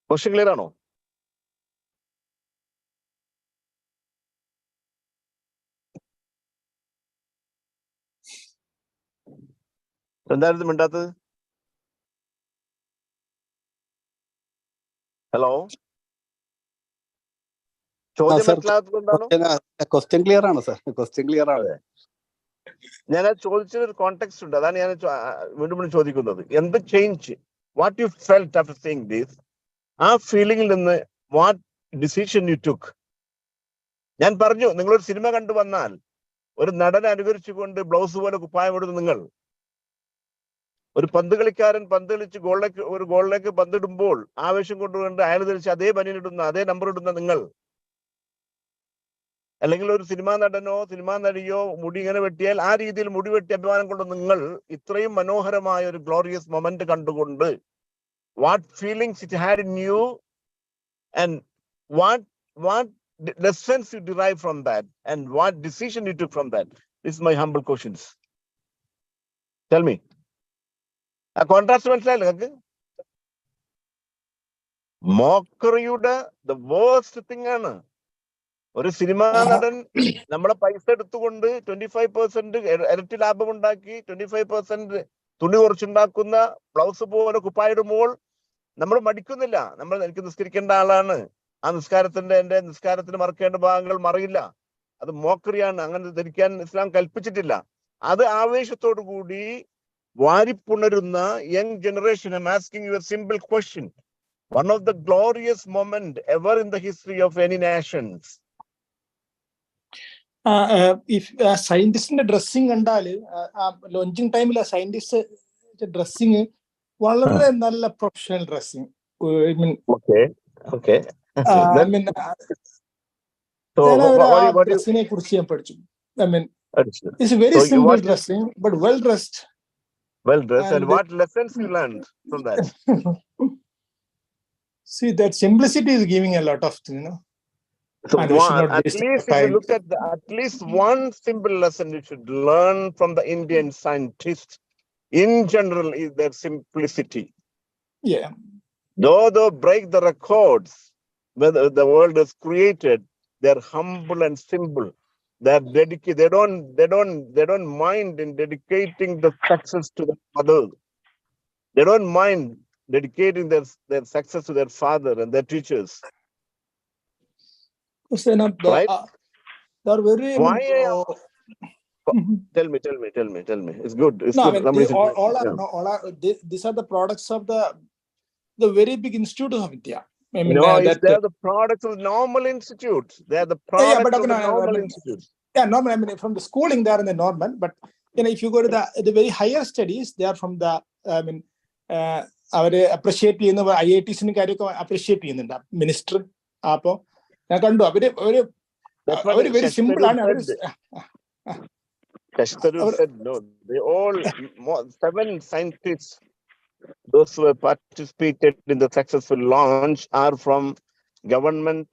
Question clear or no? എന്തായിരുന്നു മിണ്ടാത്തത്? Hello, ചോദ്യം മനസ്സിലാകാത്തതുകൊണ്ടാണോ? Question clear ആണ് sir, question clear ആണ്. ഞാൻ ചോദിച്ചൊരു context ഉണ്ട്, അതാണ് ഞാൻ വീണ്ടും ചോദിക്കുന്നത്. എന്ത് change, what you felt after seeing this? ആ ഫീലിംഗിൽ നിന്ന് വാട്ട് ഡിസിഷൻ യു ടുക്ക്? ഞാൻ പറഞ്ഞു, നിങ്ങളൊരു സിനിമ കണ്ടു വന്നാൽ ഒരു നടനെ അനുകരിച്ചുകൊണ്ട് ബ്ലൗസ് പോലെ കുപ്പായം എടുത്ത് നിങ്ങൾ, ഒരു പന്ത് കളിക്കാരൻ പന്ത് കളിച്ച് ഗോളിലേക്ക് പന്തിടുമ്പോൾ ആവേശം കൊണ്ടുകൊണ്ട് അയാൾ ധരിച്ച് അതേ ബനിയനിടുന്ന, അതേ നമ്പർ ഇടുന്ന നിങ്ങൾ, അല്ലെങ്കിൽ ഒരു സിനിമാ നടനോ സിനിമാ നടിയോ മുടി ഇങ്ങനെ വെട്ടിയാൽ ആ രീതിയിൽ മുടി വെട്ടി അഭിമാനം കൊണ്ട് നിങ്ങൾ ഇത്രയും മനോഹരമായ ഒരു ഗ്ലോറിയസ് മൊമെന്റ് കണ്ടുകൊണ്ട് what feelings it had in you and what lessons you derive from that and what decision you took from that? This is my humble questions. Tell me. A contrast മനസ്സിലായില്ലേ നിങ്ങൾക്ക്? മോക്കറിയുടെ the worst thing ആണ് ഒരു cinema നടൻ നമ്മളെ പൈസ എടുത്തുകൊണ്ട് 25% ഇരട്ടി ലാഭം ഉണ്ടാക്കി 25% തുണി കുറച്ചുണ്ടാക്കുന്ന ബ്ലൗസ് പോലെ കുപ്പായിടുമ്പോൾ നമ്മൾ മടിക്കുന്നില്ല. എനിക്ക് നിസ്കരിക്കേണ്ട ആളാണ്, ആ എന്റെ നിസ്കാരത്തിന് മറക്കേണ്ട ഭാഗങ്ങൾ മറിയില്ല. അത് മോക്കറിയാണ്, അങ്ങനെ ധരിക്കാൻ ഇസ്ലാം കൽപ്പിച്ചിട്ടില്ല. അത് ആവേശത്തോടു കൂടി വാരിപ്പുണരുന്ന young generation. I'm asking you a simple question. One of the glorious moment ever in the history of any nations. If സയന്റിസ്റ്റിന്റെ ഡ്രസ്സിങ് കണ്ടാല് ലോഞ്ചിങ് ടൈമിൽ ആ സയന്റിസ്റ്റ് ഡ്രസ്സിങ് വളരെ നല്ല പ്രൊഫഷണൽ ഡ്രസ്സിങ്. Okay. So ഡ്രസ്സിനെ കുറിച്ച് ഞാൻ പഠിച്ചു. understood. It's very So simple what- dressing, but well dressed. Well dressed. And And what lessons you learned from that? See, that simplicity is giving a lot of, So and we should not at waste least if time. you look at at least one simple lesson you should learn from the Indian scientists in general is their simplicity. Yeah. Though they break the records, whether the world is created, they're humble and simple. They're dedicated. They don't mind in dedicating the success to the others. They don't mind dedicating their success to their father and their teachers. So, Right? they're very. Why? Mhm. Tell me. It's good. It's No, I good. mean, Somebody's all are these are the products of the very big institute of India. I mean, no, they're that the products of normal institutes. They're the yeah, products but of the I normal mean, institutes. yeah, normal. I mean, from the schooling, they are in the normal. But if you go to the very higher studies, they are from the. I mean, അവര് appreciate ചെയ്യുന്ന IITസിന് കാര്യമൊക്കെ appreciate ചെയ്യുന്നുണ്ട് minister. അപ്പോ ഞാൻ കണ്ടു അവര് very simple ആണ്. Kashtaru said no. They all 7 scientists, those who have participated in the successful launch, are from government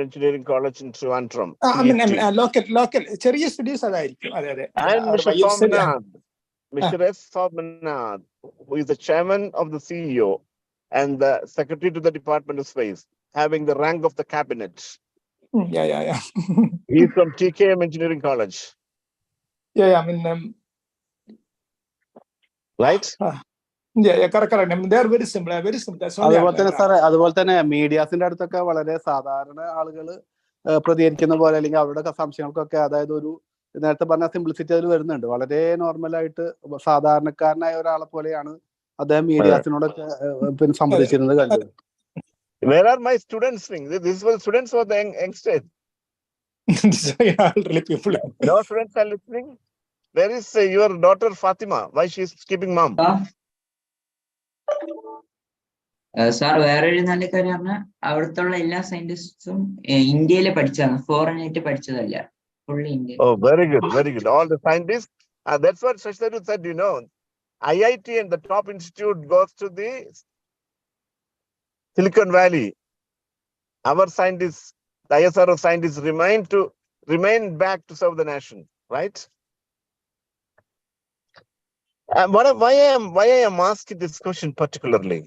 engineering college in Trivandrum. Local ചെറിയ സ്റ്റഡീസ് അതായിരിക്കും. അതെ. And Mr. S. Somannath, who is the chairman of the CEO and the secretary to the Department of Space, having the rank of the cabinet. Yeah. He's from TKM Engineering College. Yeah. I mean, Right? Yeah, correct. I mean, they are very simple. That's only. അതുപോലെ തന്നെ സാറേ, അതുപോലെ തന്നെ മീഡിയാസിന്റെ അടുത്തൊക്കെ വളരെ സാധാരണ ആളുകൾ പ്രതികരിക്കുന്ന പോലെ, അല്ലെങ്കിൽ അവരുടെ സംശയങ്ങൾക്കൊക്കെ, അതായത് ഒരു നേരത്തെ പറഞ്ഞ സിംപ്ലിസിറ്റി അതിൽ വരുന്നുണ്ട്. വളരെ നോർമലായിട്ട് സാധാരണക്കാരനായ ഒരാളെ പോലെയാണ് അദ്ദേഹം മീഡിയാസിനോടൊക്കെ പിന്നെ സംവദിച്ചിരുന്നത് കണ്ടത്. Where are my students? This was students or the youngsters? People. No students are listening. Where is your daughter Fatima? Why she is keeping mom? Sir വേറൊരു നല്ല കാര്യം പറഞ്ഞാൽ അവിടുത്തെ എല്ലാ സയന്റിസ്റ്റും ഇന്ത്യയിൽ പഠിച്ചതാണ്, ഫോറിൻ ആയിട്ട് പഠിച്ചതല്ല, fully India. Oh, very good. All the scientists. That's what Shashtaru said. IIT and the top institute goes to the Silicon Valley. Our scientists, the ISRO scientists, remain back to serve the nation, right? Why I am asking this question particularly,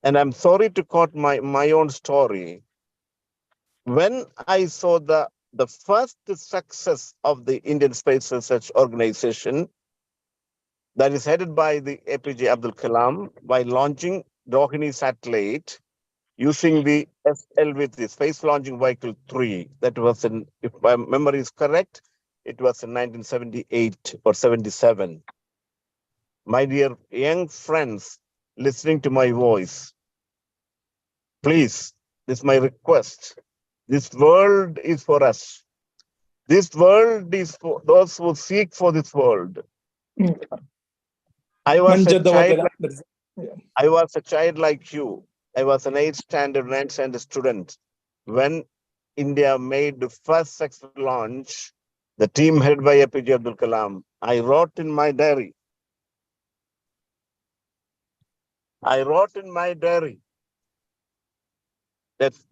and I'm sorry to quote my own story. When I saw the first success of the Indian Space Research Organization, that is headed by the APJ Abdul Kalam, by launching Rohini satellite using the SLV, the Space Launching Vehicle 3. That was if my memory is correct, it was in 1978 or 77. My dear young friends listening to my voice, please, this is my request. This world is for us. This world is for those who seek for this world. I was a child like you. I was an 9th standard student when India made the first successful launch, the team headed by APJ Abdul Kalam. I wrote in my diary.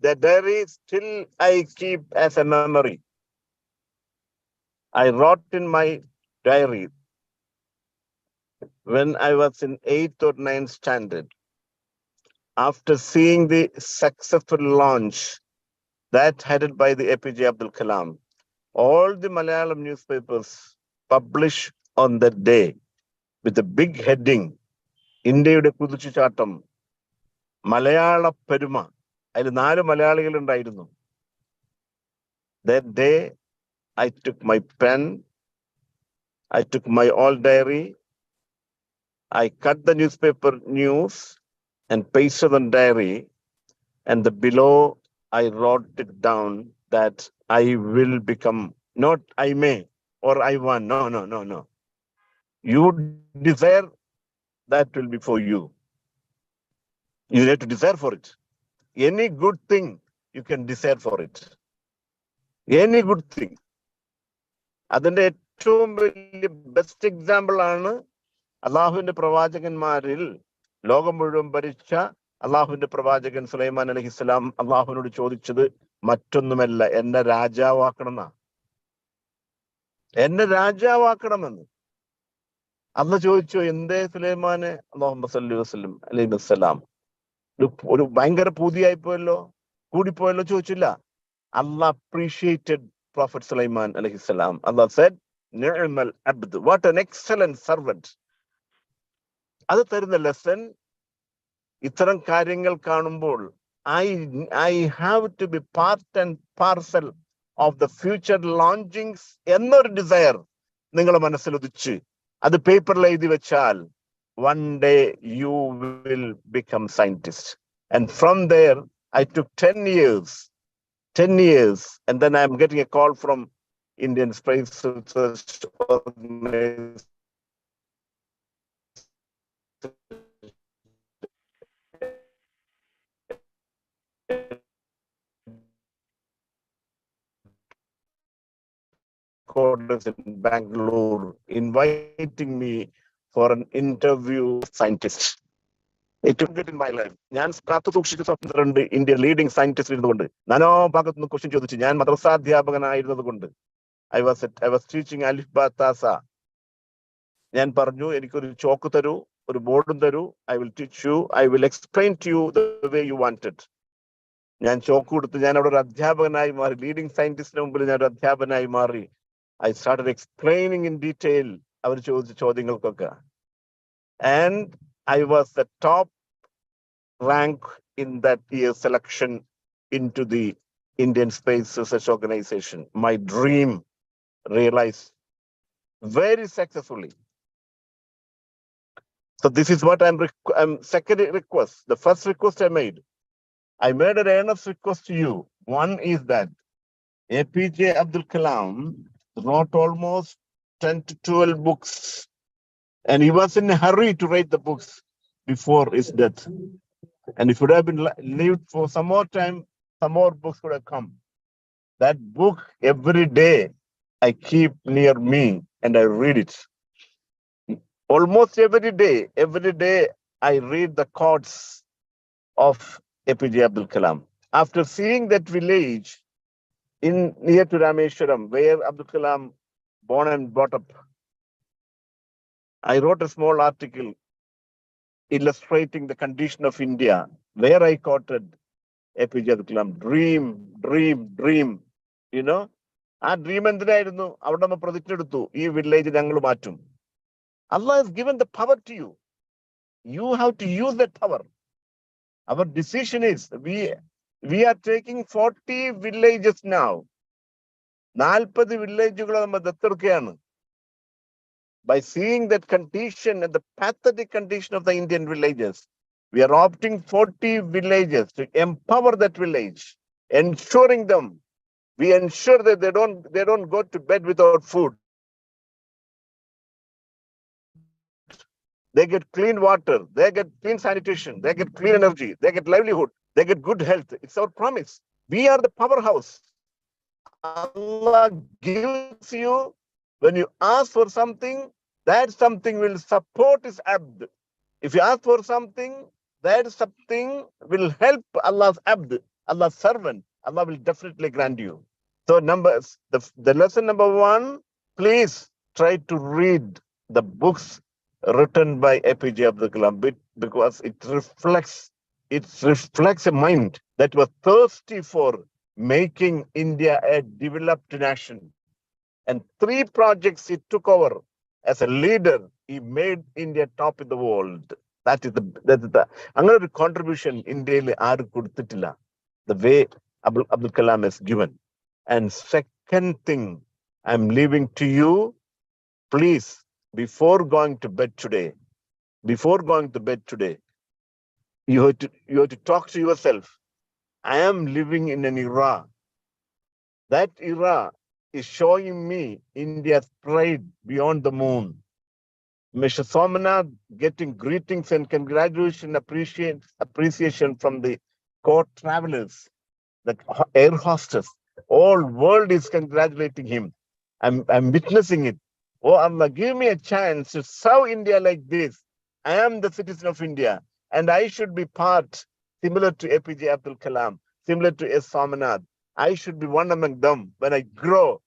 That diary still I keep as a memory. I wrote in my diary when I was in 8th or 9th standard, after seeing the successful launch that headed by the APJ Abdul Kalam, all the Malayalam newspapers publish on that day with a big heading, Indiyude Kuduchuchatam, Malayala Peruma. അതിൽ 4 മലയാളികൾ ഉണ്ടായിരുന്നു. That day I took my pen I took my old diary. I cut the newspaper news and pasted on diary. And below, I wrote it down that I will become, not I may or I want. No, no, no, no. You desire, that will be for you. You need to desire for it. Any good thing, you can desire for it. Any good thing. അതിന്റെ ഏറ്റവും വലിയ best example ആണ് അള്ളാഹുവിന്റെ പ്രവാചകന്മാരിൽ ലോകം മുഴുവൻ ഭരിച്ച അള്ളാഹുവിന്റെ പ്രവാചകൻ സുലൈമാൻ അലൈഹിസ്സലാം അള്ളാഹുവിനോട് ചോദിച്ചത് മറ്റൊന്നുമല്ല, എന്നെ രാജാവാക്കണമെന്നാ. എന്നെ രാജാവാക്കണമെന്ന് അള്ളാഹ് ചോദിച്ചു. എന്തേ സുലൈമാനെ? അല്ലാഹുമ്മ സല്ലി വസല്ലം അലൈഹി വസല്ലം. ഒരു ഭയങ്കര പൂതിയായിപ്പോയല്ലോ, കൂടിപ്പോയല്ലോ ചോദിച്ചില്ല. അള്ളാഹ് appreciated Prophet Sulaiman alayhi salam. Allah said, Ni'mal abd. What an excellent servant. അത് തരുന്ന ലെസൺ, ഇത്തരം കാര്യങ്ങൾ കാണുമ്പോൾ I have to be part and parcel of the future launchings എന്നൊരു ഡിസയർ നിങ്ങളുടെ മനസ്സിൽ ഉദിച്ച് അത് പേപ്പറിൽ എഴുതി വെച്ചാൽ one day you will become scientist. And from there, I took 10 years, and then I'm getting a call from Indian Space Research Organization. In Bangalore, inviting me for an interview with scientist. It took it in my life. ഞാൻ കാത്തു സൂക്ഷിച്ച സ്വപ്നത്തിലുണ്ട് India leading scientist ഇരുന്നുകൊണ്ട്. Nano ഭാഗത്തുനിന്ന് question ചോദിച്ചു. ഞാൻ മദ്രസാധ്യാപകനായിരുന്നത് കൊണ്ട് I was teaching Alif Ba Tasa. ഞാൻ പറഞ്ഞു, എനിക്കൊരു ചോക്ക് തരൂ, ഒരു ബോർഡും തരൂ. I will teach you. I will explain to you the way you want it. ഞാൻ ചോക്ക് കൊടുത്ത് ഞാൻ അവിടെ ഒരു അധ്യാപകനായി മാറി. ലീഡിംഗ് സയന്റിസ്റ്റിന് മുമ്പിൽ ഞാൻ ഒരു അധ്യാപകനായി മാറി. I started explaining in detail അവർ ചോദിച്ച ചോദ്യങ്ങൾക്കൊക്കെ. And I was the top rank in that year's selection into the Indian Space Research Organization. My dream realized very successfully. So this is what I'm second request. The first request I made an earnest request to you. One is that APJ Abdul Kalam wrote almost 10 to 12 books, and he was in a hurry to write the books before his death. And if it would have been lived for some more time, some more books could have come. That book, every day, I keep near me and I read it. Almost every day, I read the quotes of APJ Abdul Kalam. After seeing that village near to Rameshwaram, where Abdul Kalam born and brought up, I wrote a small article illustrating the condition of India, where I quoted APJ Abdul Kalam, dream. You know, ആ dream എന്തിനായിരുന്നു? അവിടെ നമ്മൾ പ്രതിജ്ഞ എടുത്തു, ഈ village ഞങ്ങൾ മാറ്റും. Allah has given the power to you. You have to use that power. Our decision is, we are taking 40 villages now. 40 വില്ലേജുകൾ നമ്മൾ ദത്തെടുക്കുകയാണ്. By seeing that condition and the pathetic condition of the Indian villages, we are opting 40 villages to empower that village, ensuring them. We ensure that they don't go to bed without food. They get clean water, they get clean sanitation, they get clean energy, they get livelihood, they get good health. It's our promise. We are the powerhouse. Allah gives you, when you ask for something, that something will support his abd. If you ask for something, that something will help Allah's abd, Allah's servant. Allah will definitely grant you. So the lesson number 1, please try to read the books written by APJ Abdul Kalam, because it reflects a mind that was thirsty for making India a developed nation. And 3 projects he took over as a leader, he made India top in the world. That is the അങ്ങനെ ഒരു contribution ഇന്ത്യയിൽ ആരും കൊടുത്തിട്ടില്ല, the way Abdul Kalam has given. And second thing I'm leaving to you, please, before going to bed today, you have to talk to yourself. I am living in an era. That era is showing me India's pride beyond the moon. Mr. Somanath getting greetings and congratulations, appreciation from the court travelers, the air hostess. All world is congratulating him. I'm witnessing it. Oh Allah, give me a chance to serve India like this. I am the citizen of India, and I should be part, similar to APJ Abdul Kalam, similar to S. Somanath. I should be one among them when I grow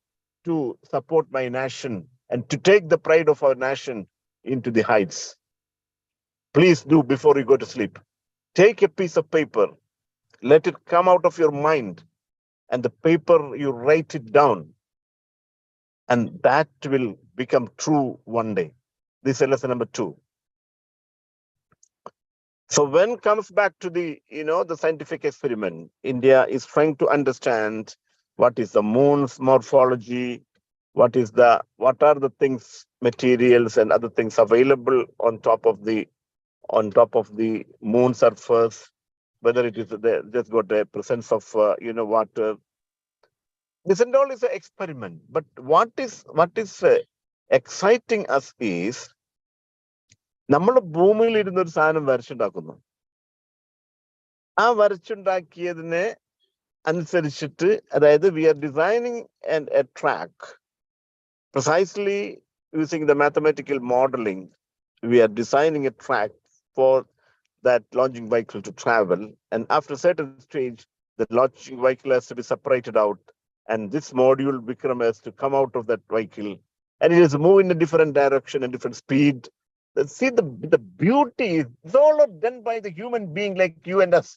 to support my nation and to take the pride of our nation into the heights. Please do, before you go to sleep, take a piece of paper, let it come out of your mind, and the paper you write it down, and that will become true one day. This is lesson number 2. So when comes back to the scientific experiment, India is trying to understand what is the moon's morphology, what are the things, materials and other things available on top of the moon surface, whether it is just got a presence of water. This and all is an experiment. But what is exciting us is, നമ്മൾ ഭൂമിയിൽ ഇരുന്ന ഒരു സാധനം വരച്ചുണ്ടാക്കുന്നു. ആ വരച്ചുണ്ടാക്കിയതിനെ അനുസരിച്ചിട്ട്, അതായത് we are designing a track precisely using the mathematical modeling. We are designing a track for that launching vehicle to travel, and after a certain stage, the launching vehicle has to be separated out, and this module Vikram has to come out of that vehicle, and it is move in a different direction and different speed. See the beauty is all done by the human being like you and us.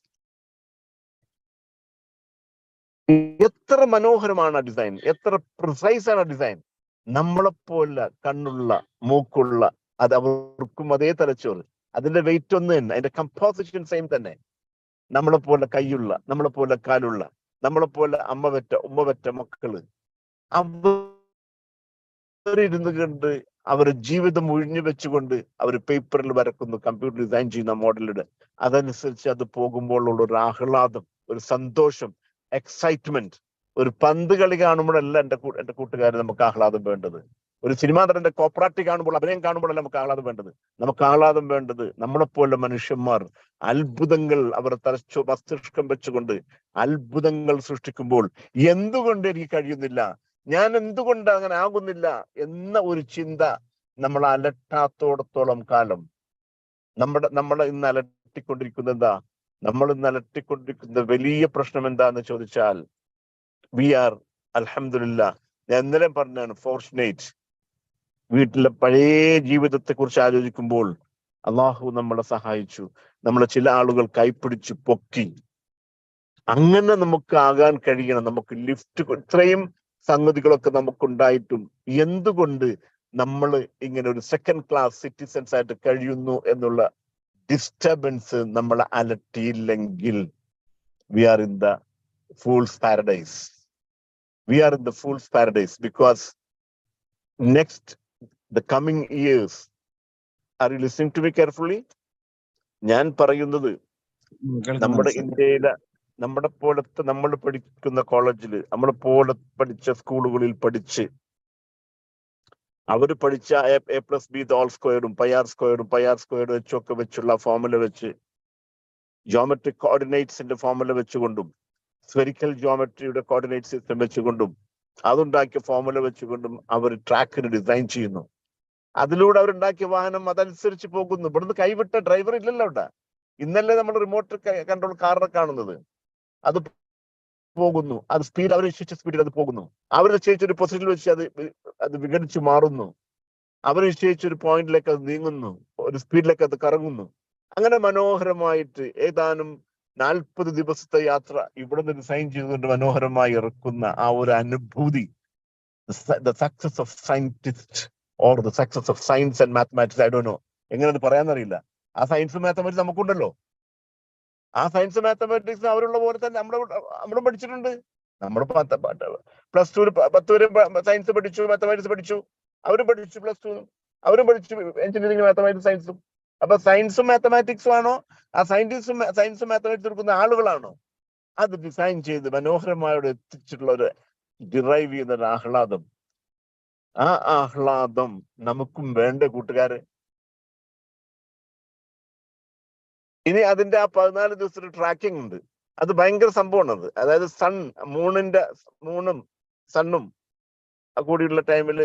എത്ര മനോഹരമാണ് design, എത്ര precise ആണ് design. നമ്മളെപ്പോലെ കണ്ണുള്ള മൂക്കുള്ള അത് അവർക്കും അതേ തലച്ചോറ്, അതിന്റെ വെയിറ്റ് ഒന്ന് തന്നെ, അതിന്റെ കമ്പോസിഷൻ സെയിം തന്നെ. നമ്മളെപ്പോലെ കൈയുള്ള, നമ്മളെപ്പോലെ കാലുള്ള, നമ്മളെപ്പോലെ ഉമ്മ പെറ്റ മക്കള്, അവരിരുന്ന് കണ്ട് അവർ ജീവിതം ഒഴിഞ്ഞു വെച്ചുകൊണ്ട് അവർ പേപ്പറിൽ വരക്കുന്നു, കമ്പ്യൂട്ടർ ഡിസൈൻ ചെയ്യുന്ന മോഡലിട്. അതനുസരിച്ച് അത് പോകുമ്പോൾ ഉള്ള ഒരു ആഹ്ലാദം, ഒരു സന്തോഷം, എക്സൈറ്റ്മെന്റ്. ഒരു പന്ത് കളി കാണുമ്പോഴല്ല എന്റെ കൂട്ടുകാരൻ നമുക്ക് ആഹ്ലാദം വേണ്ടത്. ഒരു സിനിമാ നടന്റെ കോപ്പറാട്ടി കാണുമ്പോൾ, അഭിനയം കാണുമ്പോഴല്ല നമുക്ക് ആഹ്ലാദം വേണ്ടത്. നമുക്ക് ആഹ്ലാദം വേണ്ടത് നമ്മളെപ്പോലെ മനുഷ്യന്മാർ അത്ഭുതങ്ങൾ അവർ മസ്തിഷ്കം വെച്ചുകൊണ്ട് അത്ഭുതങ്ങൾ സൃഷ്ടിക്കുമ്പോൾ എന്തുകൊണ്ട് എനിക്ക് കഴിയുന്നില്ല, ഞാൻ എന്തുകൊണ്ട് അങ്ങനെ ആകുന്നില്ല എന്ന ഒരു ചിന്ത നമ്മൾ അലട്ടാത്തോടത്തോളം കാലം നമ്മളെ ഇന്ന് അലട്ടിക്കൊണ്ടിരിക്കുന്നത് എന്താ? നമ്മൾ ഇന്ന് അലട്ടിക്കൊണ്ടിരിക്കുന്ന വലിയ പ്രശ്നം എന്താന്ന് ചോദിച്ചാൽ, വി ആർ അൽഹംദുലില്ലാ, ഞാൻ ഇന്നലെ പറഞ്ഞാണ്, ഫോർച്ചുനേറ്റ്. വീട്ടിലെ പഴയ ജീവിതത്തെ കുറിച്ച് ആലോചിക്കുമ്പോൾ അള്ളാഹു നമ്മളെ സഹായിച്ചു, നമ്മളെ ചില ആളുകൾ കൈപ്പിടിച്ചു പൊക്കി. അങ്ങനെ നമുക്ക് ആകാൻ കഴിയണം. നമുക്ക് ലിഫ്റ്റ്, ഇത്രയും സംഗതികളൊക്കെ നമുക്കുണ്ടായിട്ടും എന്തുകൊണ്ട് നമ്മൾ ഇങ്ങനെ ഒരു സെക്കൻഡ് ക്ലാസ് സിറ്റിസൺസ് ആയിട്ട് കഴിയുന്നു എന്നുള്ള ഡിസ്റ്റർബൻസ് നമ്മളെ അലട്ടിയില്ലെങ്കിൽ, we are in the fool's paradise. We are in the fool's paradise, because the coming years, are you listening to me carefully? ഞാൻ പറയുന്നത്, നമ്മുടെ ഇന്ത്യയിലെ നമ്മുടെ പോലത്തെ നമ്മൾ പഠിക്കുന്ന കോളേജിൽ, നമ്മളെ പോലെ പഠിച്ച സ്കൂളുകളിൽ പഠിച്ച് അവർ പഠിച്ച A+B ഹോൾ സ്ക്വയറും പൈ ആർ സ്ക്വയറും വെച്ചൊക്കെ വെച്ചുള്ള ഫോർമുല വെച്ച്, ജോമെട്രിക് കോർഡിനേറ്റ്സിന്റെ ഫോർമുല വെച്ചുകൊണ്ടും സ്ഫെറിക്കൽ ജോമെട്രിയുടെ കോർഡിനേറ്റ് സിസ്റ്റം വെച്ചുകൊണ്ടും അതുണ്ടാക്കിയ ഫോർമുല വെച്ചുകൊണ്ടും അവർ ട്രാക്കിന് ഡിസൈൻ ചെയ്യുന്നു. അതിലൂടെ അവരുണ്ടാക്കിയ വാഹനം അതനുസരിച്ച് പോകുന്നു. ഇവിടുന്ന് കൈവിട്ട ഡ്രൈവർ ഇല്ലല്ലോ അവിടെ. ഇന്നല്ലേ നമ്മൾ റിമോട്ട് കൺട്രോൾ കാറിനെ കാണുന്നത്. അത് പോകുന്നു, അത് സ്പീഡ്, അവർ നിശ്ചയിച്ച സ്പീഡിൽ അത് പോകുന്നു. അവർ നിശ്ചയിച്ചൊരു പൊസിഷനിൽ വെച്ച് അത് വിഘടിച്ചു മാറുന്നു. അവർ നിശ്ചയിച്ചൊരു പോയിന്റിലേക്ക് അത് നീങ്ങുന്നു, ഒരു സ്പീഡിലേക്ക് അത് കറങ്ങുന്നു. അങ്ങനെ മനോഹരമായിട്ട് ഏതാനും 40 ദിവസത്തെ യാത്ര ഇവിടുന്ന് ഡിസൈൻ ചെയ്തുകൊണ്ട് മനോഹരമായി ഇറക്കുന്ന ആ ഒരു അനുഭൂതി, the success of scientist or the success of science and mathematics, I don't know, എങ്ങനെയത് പറയാന്നറിയില്ല. ആ സയൻസ് മാത്തമാറ്റിക്സ് നമുക്കുണ്ടല്ലോ. ആ സയൻസ് മാത്തമാറ്റിക്സ് അവരുള്ള പോലെ തന്നെ നമ്മളും പഠിച്ചിട്ടുണ്ട്. നമ്മൾ +2 10 വരെ സയൻസ് പഠിച്ചു, മാത്തമാറ്റിക്സ് പഠിച്ചു. അവരും പഠിച്ചു +2, അവരും പഠിച്ചു എഞ്ചിനീയറിംഗ്, മാത്തമാറ്റിക്സ്, സയൻസും. അപ്പൊ സയൻസും മാത്തമാറ്റിക്സും ആണോ, ആ സയൻസും മാത്തമാറ്റിക്സ് എടുക്കുന്ന ആളുകളാണോ അത് ഡിസൈൻ ചെയ്ത് മനോഹരമായോടെ എത്തിച്ചിട്ടുള്ള ഒരു ഡിറൈവ് ചെയ്യുന്ന ഒരു ആഹ്ലാദം, ആ ആഹ്ലാദം നമുക്കും വേണ്ട കൂട്ടുകാരെ. ഇനി അതിന്റെ ആ 14 ദിവസത്തെ ട്രാക്കിംഗ് ഉണ്ട്, അത് ഭയങ്കര സംഭവമാണ് അത്. അതായത് മൂണും സണ്ണും കൂടിയുള്ള ടൈമിൽ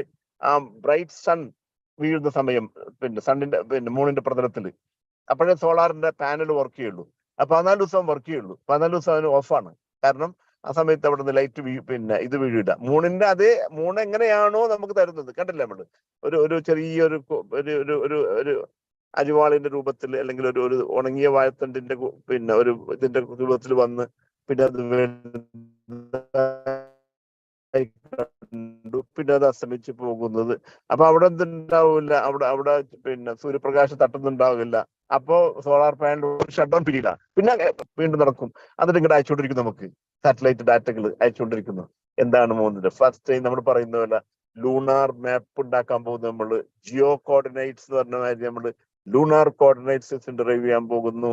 ആ ബ്രൈറ്റ് സൺ വീഴുന്ന സമയം, മൂണിന്റെ പ്രതലത്തിൽ, അപ്പോഴേ സോളാറിന്റെ പാനൽ വർക്ക് ചെയ്യുള്ളൂ. 14 ദിവസം വർക്ക് ചെയ്യുള്ളൂ. 14 ദിവസം അതിന് ഓഫാണ്. കാരണം ആ സമയത്ത് അവിടെ നിന്ന് ലൈറ്റ് ഇത് വീഴില്ല. മൂണിന്റെ അതേ മൂൺ എങ്ങനെയാണോ നമുക്ക് തരുന്നത്, കണ്ടില്ലേ നമ്മള്, ഒരു ചെറിയൊരു ഒരു അരിവാളിന്റെ രൂപത്തിൽ, അല്ലെങ്കിൽ ഒരു ഉണങ്ങിയ വാഴത്തണ്ടിന്റെ ഒരു ഇതിന്റെ രൂപത്തിൽ വന്ന് പിന്നെ അത് പിന്നെ അത് അസ്തമിച്ച് പോകുന്നത്. അപ്പൊ അവിടെ എന്തുണ്ടാവില്ല, അവിടെ സൂര്യപ്രകാശം തട്ടുന്നുണ്ടാവില്ല. അപ്പോ സോളാർ പാനൽ ഷട്ട് ഡൗൺ പീരീഡാ. പിന്നെ വീണ്ടും നടക്കും. അതിന് ഇങ്ങോട്ട് അയച്ചുകൊണ്ടിരിക്കുന്നു, നമുക്ക് സാറ്റലൈറ്റ് ഡാറ്റകൾ അയച്ചുകൊണ്ടിരിക്കുന്നു. എന്താണ് പോകുന്നത്? ഫസ്റ്റ് ടൈം നമ്മൾ പറയുന്ന പോലെ ലൂണാർ മാപ്പ് ഉണ്ടാക്കാൻ പോകുന്നു. നമ്മള് ജിയോ കോർഡിനേറ്റ്സ് എന്ന് പറഞ്ഞ മാതിരി നമ്മള് ലൂണാർ കോർഡിനേറ്റ് സിസ്റ്റം ഡെറൈവ് ചെയ്യാൻ പോകുന്നു.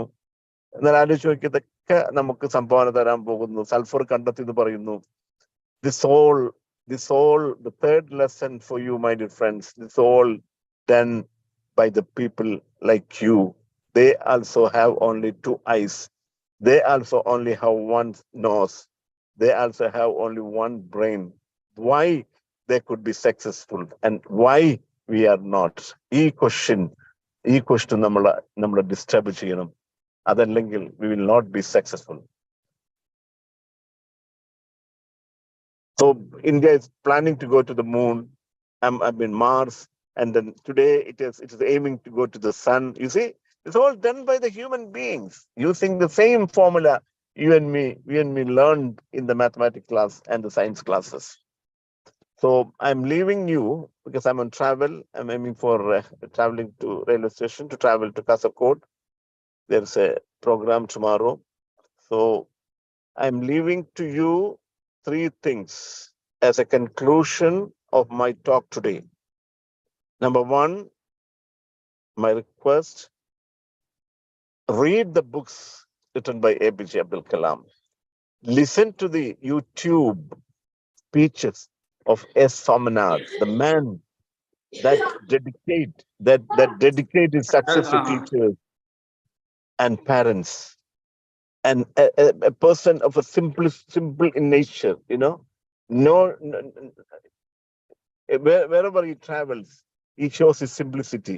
എന്നാൽ ആലോചിച്ച് നോക്കി, ഇതൊക്കെ നമുക്ക് സംഭാവന തരാൻ പോകുന്നു. സൾഫർ കണ്ടെത്തി എന്ന് പറയുന്നു. This all, the third lesson for you, my dear friends, this all done by the people like you. They also have only 2 eyes. They also only have 1 nose. They also have only 1 brain. Why they could be successful and why we are not? ഈ question നമ്മളെ disturb ചെയ്യണം. അതല്ലെങ്കിൽ we will not be successful. So India is planning to go to the moon, Mars, and then today it is aiming to go to the sun. You see, it's all done by the human beings using the same formula you and me learned in the mathematics class and the science classes. So I'm leaving you because I'm on travel. I'm aiming for traveling to railway station to travel to Kasaragod. There's a program tomorrow. So I'm leaving to you 3 things as a conclusion of my talk today. Number 1, my request, read the books written by APJ Abdul Kalam. Listen to the YouTube speeches of S. Somanathan, the man that dedicate his success to teachers and parents, and a person of a simple in nature, no, wherever he travels, he shows his simplicity.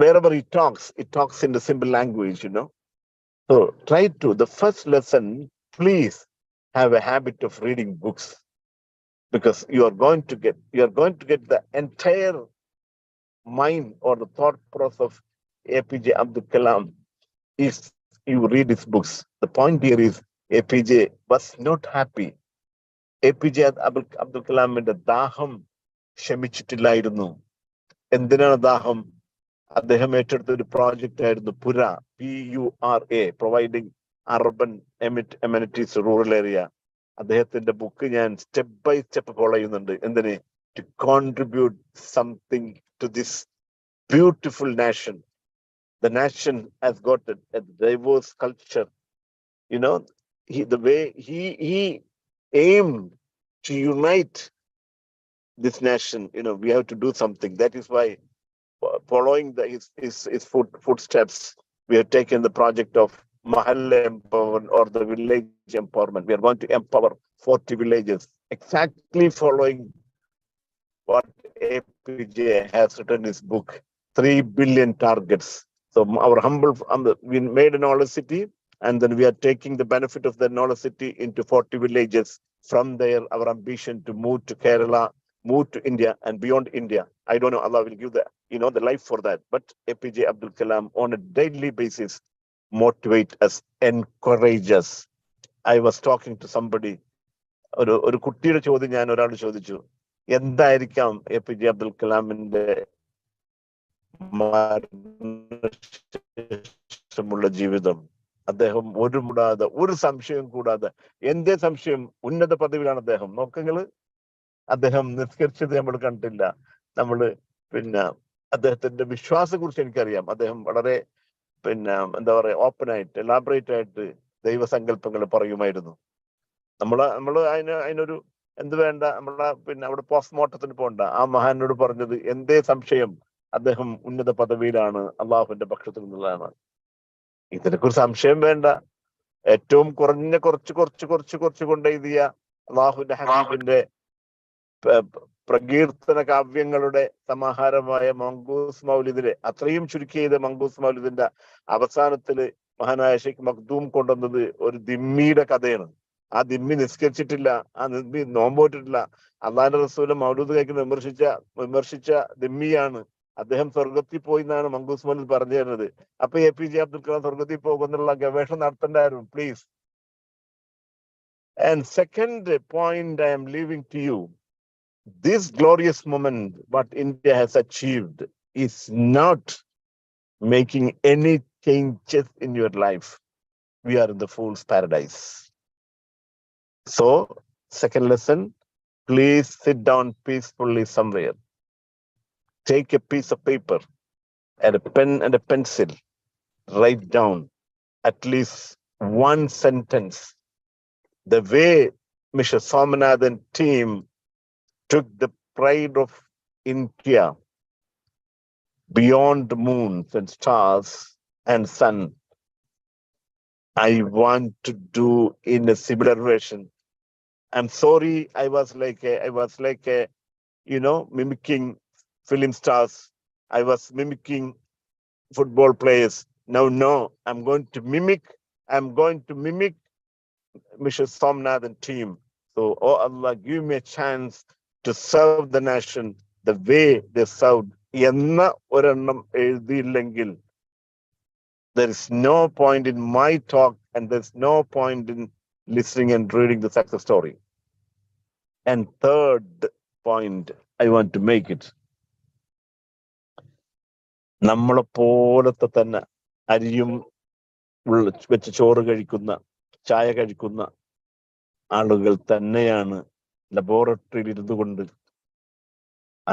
Wherever he talks in the simple language, So try to, the first lesson, please have a habit of reading books, because you are going to get the entire mind or the thought process of APJ Abdul Kalam if you read his books. The point here is APJ was not happy. APJ Abdul Kalamന്റെ ദാഹം ക്ഷമിച്ചിട്ടില്ലായിരുന്നു. എന്തിനാണ് ദാഹം? അദ്ദേഹം ഏറ്റെടുത്ത ഒരു project ആയിരുന്നു PURA, PURA, providing urban amenities rural area. അദ്ദേഹത്തിന്റെ book ഞാൻ step by step follow ചെയ്യുന്നുണ്ട്. എന്തിന്? To contribute something to this beautiful nation. The nation has got a diverse culture. The way he aimed to unite this nation, we have to do something. That is why, following his footsteps, we have taken the project of Mahalla Empowerment, or the village empowerment. We are going to empower 40 villages, exactly following what APJ has written in his book, 3 billion targets. So we made a knowledge city, and then we are taking the benefit of the knowledge city into 40 villages. From there, our ambition to move to Kerala, move to India, and beyond India. I don't know, Allah will give the life for that. But APJ Abdul Kalam on a daily basis motivate us, encourage us. I was talking to somebody, ഒരു കുട്ടിയുടെ ചോദ്യം ഞാൻ ഒരാൾ ചോദിച്ചു, എന്തായിരിക്കാം APJ Abdul Kalamന്റെ മരണശേഷമുള്ള ജീവിതം? അദ്ദേഹം ഒരു സംശയം കൂടാതെ, എന്തേ സംശയം, ഉന്നത പദവിയിലാണ് അദ്ദേഹം. നോക്കങ്ങള്, അദ്ദേഹം നിസ്കരിച്ചത് നമ്മൾ കണ്ടില്ല, നമ്മള് പിന്നെ അദ്ദേഹത്തിന്റെ വിശ്വാസത്തെ കുറിച്ച് എനിക്കറിയാം. അദ്ദേഹം വളരെ എന്താ പറയാ ഓപ്പൺ ആയിട്ട് എലാബറേറ്റ് ആയിട്ട് ദൈവസങ്കല്പങ്ങൾ പറയുമായിരുന്നു. നമ്മള് അതിനൊരു എന്ത് വേണ്ട, അവിടെ പോസ്റ്റ്മോർട്ടത്തിന് പോകണ്ട. ആ മഹാനോട് പറഞ്ഞത് എന്തേ സംശയം, അദ്ദേഹം ഉന്നത പദവിയിലാണ്, അള്ളാഹുവിന്റെ പക്ഷത്തിൽ നിന്നുള്ളതാണ്. ഇതിനെക്കുറിച്ച് സംശയം വേണ്ട. ഏറ്റവും കുറഞ്ഞ കുറച്ച് കൊണ്ട് എഴുതിയ അള്ളാഹുവിന്റെ ഹബീബിന്റെ പ്രകീർത്തന കാവ്യങ്ങളുടെ സമാഹാരമായ മങ്കൂസ് മൗലിദിലെ അത്രയും ചുരുക്കി ചെയ്ത മങ്കൂസ് മൗലിദിന്റെ അവസാനത്തില് മഹാനായ ഷെയ്ഖ് മഖ്ദൂം കൊണ്ടുവന്നത് ഒരു ദിമ്മിയുടെ കഥയാണ്. ആ ദിമ്മി നിസ്കരിച്ചിട്ടില്ല, ആ ദിമ്മി നോമ്പോട്ടിട്ടില്ല. അള്ളാഹിന്റെ റസൂല് മൗലൂദ് കഴിക്കുന്ന വിമർശിച്ച ദിമ്മിയാണ്. അദ്ദേഹം സ്വർഗത്തിൽ പോയി എന്നാണ് മങ്കൂസ് മൗലിദ് പറഞ്ഞു തരുന്നത്. അപ്പൊ APJ അബ്ദുൽ കലാം സ്വർഗത്തിൽ പോകുന്നുള്ള ഗവേഷണം നടത്തണ്ടായിരുന്നു, please. And second point I am leaving to you, this glorious moment what India has achieved is not making any changes in your life. We are in the fool's paradise. So, second lesson, please sit down peacefully somewhere. Take a piece of paper and a pen and a pencil. Write down at least one sentence. The way Mr. Somanathan team took the pride of India beyond the moons and stars and sun, I want to do in a similar version. I'm sorry, I was like mimicking film stars. I was mimicking football players. Now, no, I'm going to mimic Mr. Somnathan team. So, oh Allah, give me a chance to serve the nation the way they served. എന്ന ഒരെണ്ണം എഴുതിയില്ലെങ്കിൽ there is no point in my talk and there's no point in listening and reading the success story. And third point I want to make it, നമ്മളെ പോലത്തെ തന്നെ അരിയും വെച്ച് ചോറ് കഴിക്കുന്ന, ചായ കഴിക്കുന്ന ആളുകൾ തന്നെയാണ് ലബോറട്ടറിയിൽ ഇരുന്നു കൊണ്ട്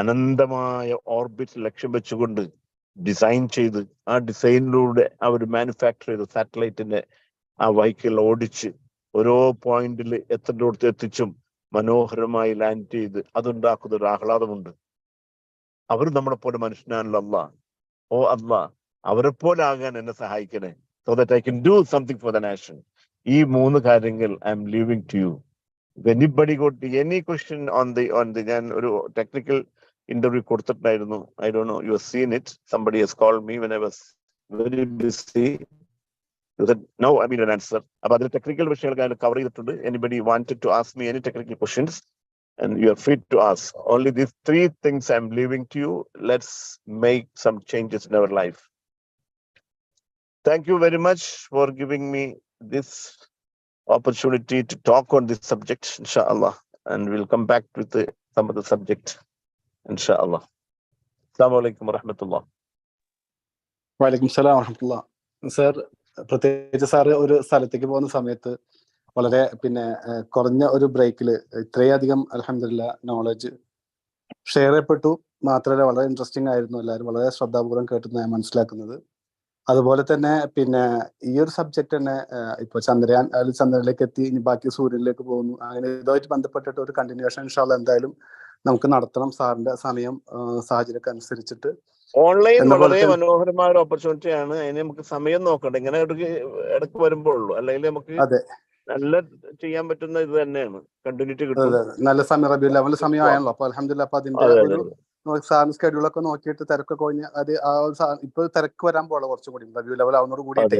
അനന്തമായ ഓർബിറ്റ് ലക്ഷ്യം വെച്ചുകൊണ്ട് ഡിസൈൻ ചെയ്ത് ആ ഡിസൈനിലൂടെ അവർ മാനുഫാക്ചർ ചെയ്ത സാറ്റലൈറ്റിന്റെ ആ വെഹിക്കിൾ ഓടിച്ച് ഓരോ പോയിന്റിൽ എത്തേണ്ടടുത്ത് എത്തിച്ചും മനോഹരമായി ലാൻഡ് ചെയ്ത് അതുണ്ടാക്കുന്ന ഒരു ആഹ്ലാദമുണ്ട്. അവർ നമ്മളെ പോലെ മനുഷ്യനാണല്ലോ അല്ലാ. ഓ അല്ലാ, അവരെ പോലെ ആകാൻ എന്നെ സഹായിക്കണേ, so that I can do something for the nation. ഈ മൂന്ന് കാര്യങ്ങൾ I am leaving to you. If anybody got any question on the ഞാൻ ഒരു ടെക്നിക്കൽ ഇന്റർവ്യൂ കൊടുത്തിട്ടുണ്ടായിരുന്നു. I don't know, you have seen it. Somebody has called me when I was very busy. You said, no, I mean an answer. അപ്പൊ അതിൽ technical വിഷയങ്ങൾ cover ചെയ്തിട്ടുണ്ട്. Anybody wanted to ask me any technical questions, and you are free to ask. Only these three things I'm leaving to you. Let's make some changes in our life. Thank you very much for giving me this opportunity to talk on this subject, inshallah, and we'll come back with some of the subject, inshallah. Assalamu alaikum warahmatullah. വലൈക്കും സലാം വറഹ്മത്തുള്ളാഹ്. Sir, പ്രത്യേകിച്ച് sir ഒരു സ്ഥലത്തേക്ക് പോകുന്ന സമയത്ത് വളരെ കുറഞ്ഞ ഒരു ബ്രേക്കിൽ ഇത്രയധികം അൽഹംദുലില്ലാഹ് നോളജ് ഷെയർ ചെയ്യപ്പെട്ടു. മാത്രമല്ല വളരെ ഇൻട്രസ്റ്റിംഗ് ആയിരുന്നു. എല്ലാവരും വളരെ ശ്രദ്ധാപൂർവ്വം കേട്ടെന്ന് ഞാൻ മനസ്സിലാക്കുന്നത്. അതുപോലെ തന്നെ ഈ ഒരു സബ്ജക്ട് തന്നെ ഇപ്പൊ ചന്ദ്രനിലേക്ക് എത്തി, ഇനി ബാക്കി സൂര്യനിലേക്ക് പോകുന്നു. അങ്ങനെ ഇതുമായിട്ട് ബന്ധപ്പെട്ടിട്ട് ഒരു കണ്ടിന്യൂഷൻ ഇൻഷാല്ലാഹ് എന്തായാലും നമുക്ക് നടത്തണം. സാറിന്റെ സമയം സാഹചര്യമൊക്കെ അനുസരിച്ചിട്ട്. ഓൺലൈൻ വളരെ മനോഹരമായ ഒരു ഓപ്പർച്യൂണിറ്റി ആണ്. അതിന് നമുക്ക് സമയം നോക്കണ്ട, ഇങ്ങനെ ഇടയ്ക്ക് വരുമ്പോഴുള്ളൂ. അല്ലെങ്കിൽ നമുക്ക് നല്ല ചെയ്യാൻ പറ്റുന്ന ഇത് തന്നെയാണ്, കണ്ടിന്യൂറ്റി കിട്ടും. നല്ല സമയം റബീഉൽ അവ്വൽ സമയമാണല്ലോ. അപ്പൊ അൽഹംദുലില്ലാഹ് അപ്പൊ അതിന്റെ ഒരു സാറിന് സ്കെഡ്യൂളൊക്കെ നോക്കിയിട്ട് തിരക്കൊക്കെ കഴിഞ്ഞ് അത് ഇപ്പൊ തിരക്ക് വരാൻ പോലെ കുറച്ചും കൂടി റബീഉൽ അവ്വൽ ആവുന്നതോട് കൂടിയിട്ടേ.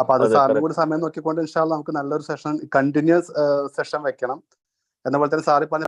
അപ്പൊ അത് സാറിന് കൂടി സമയം നോക്കിക്കൊണ്ട് ഇൻഷാല്ലാഹ് നമുക്ക് നല്ലൊരു സെഷൻ, കണ്ടിന്യൂസ് സെഷൻ വെക്കണം. എന്ന പോലെ തന്നെ സാറ് പറഞ്ഞ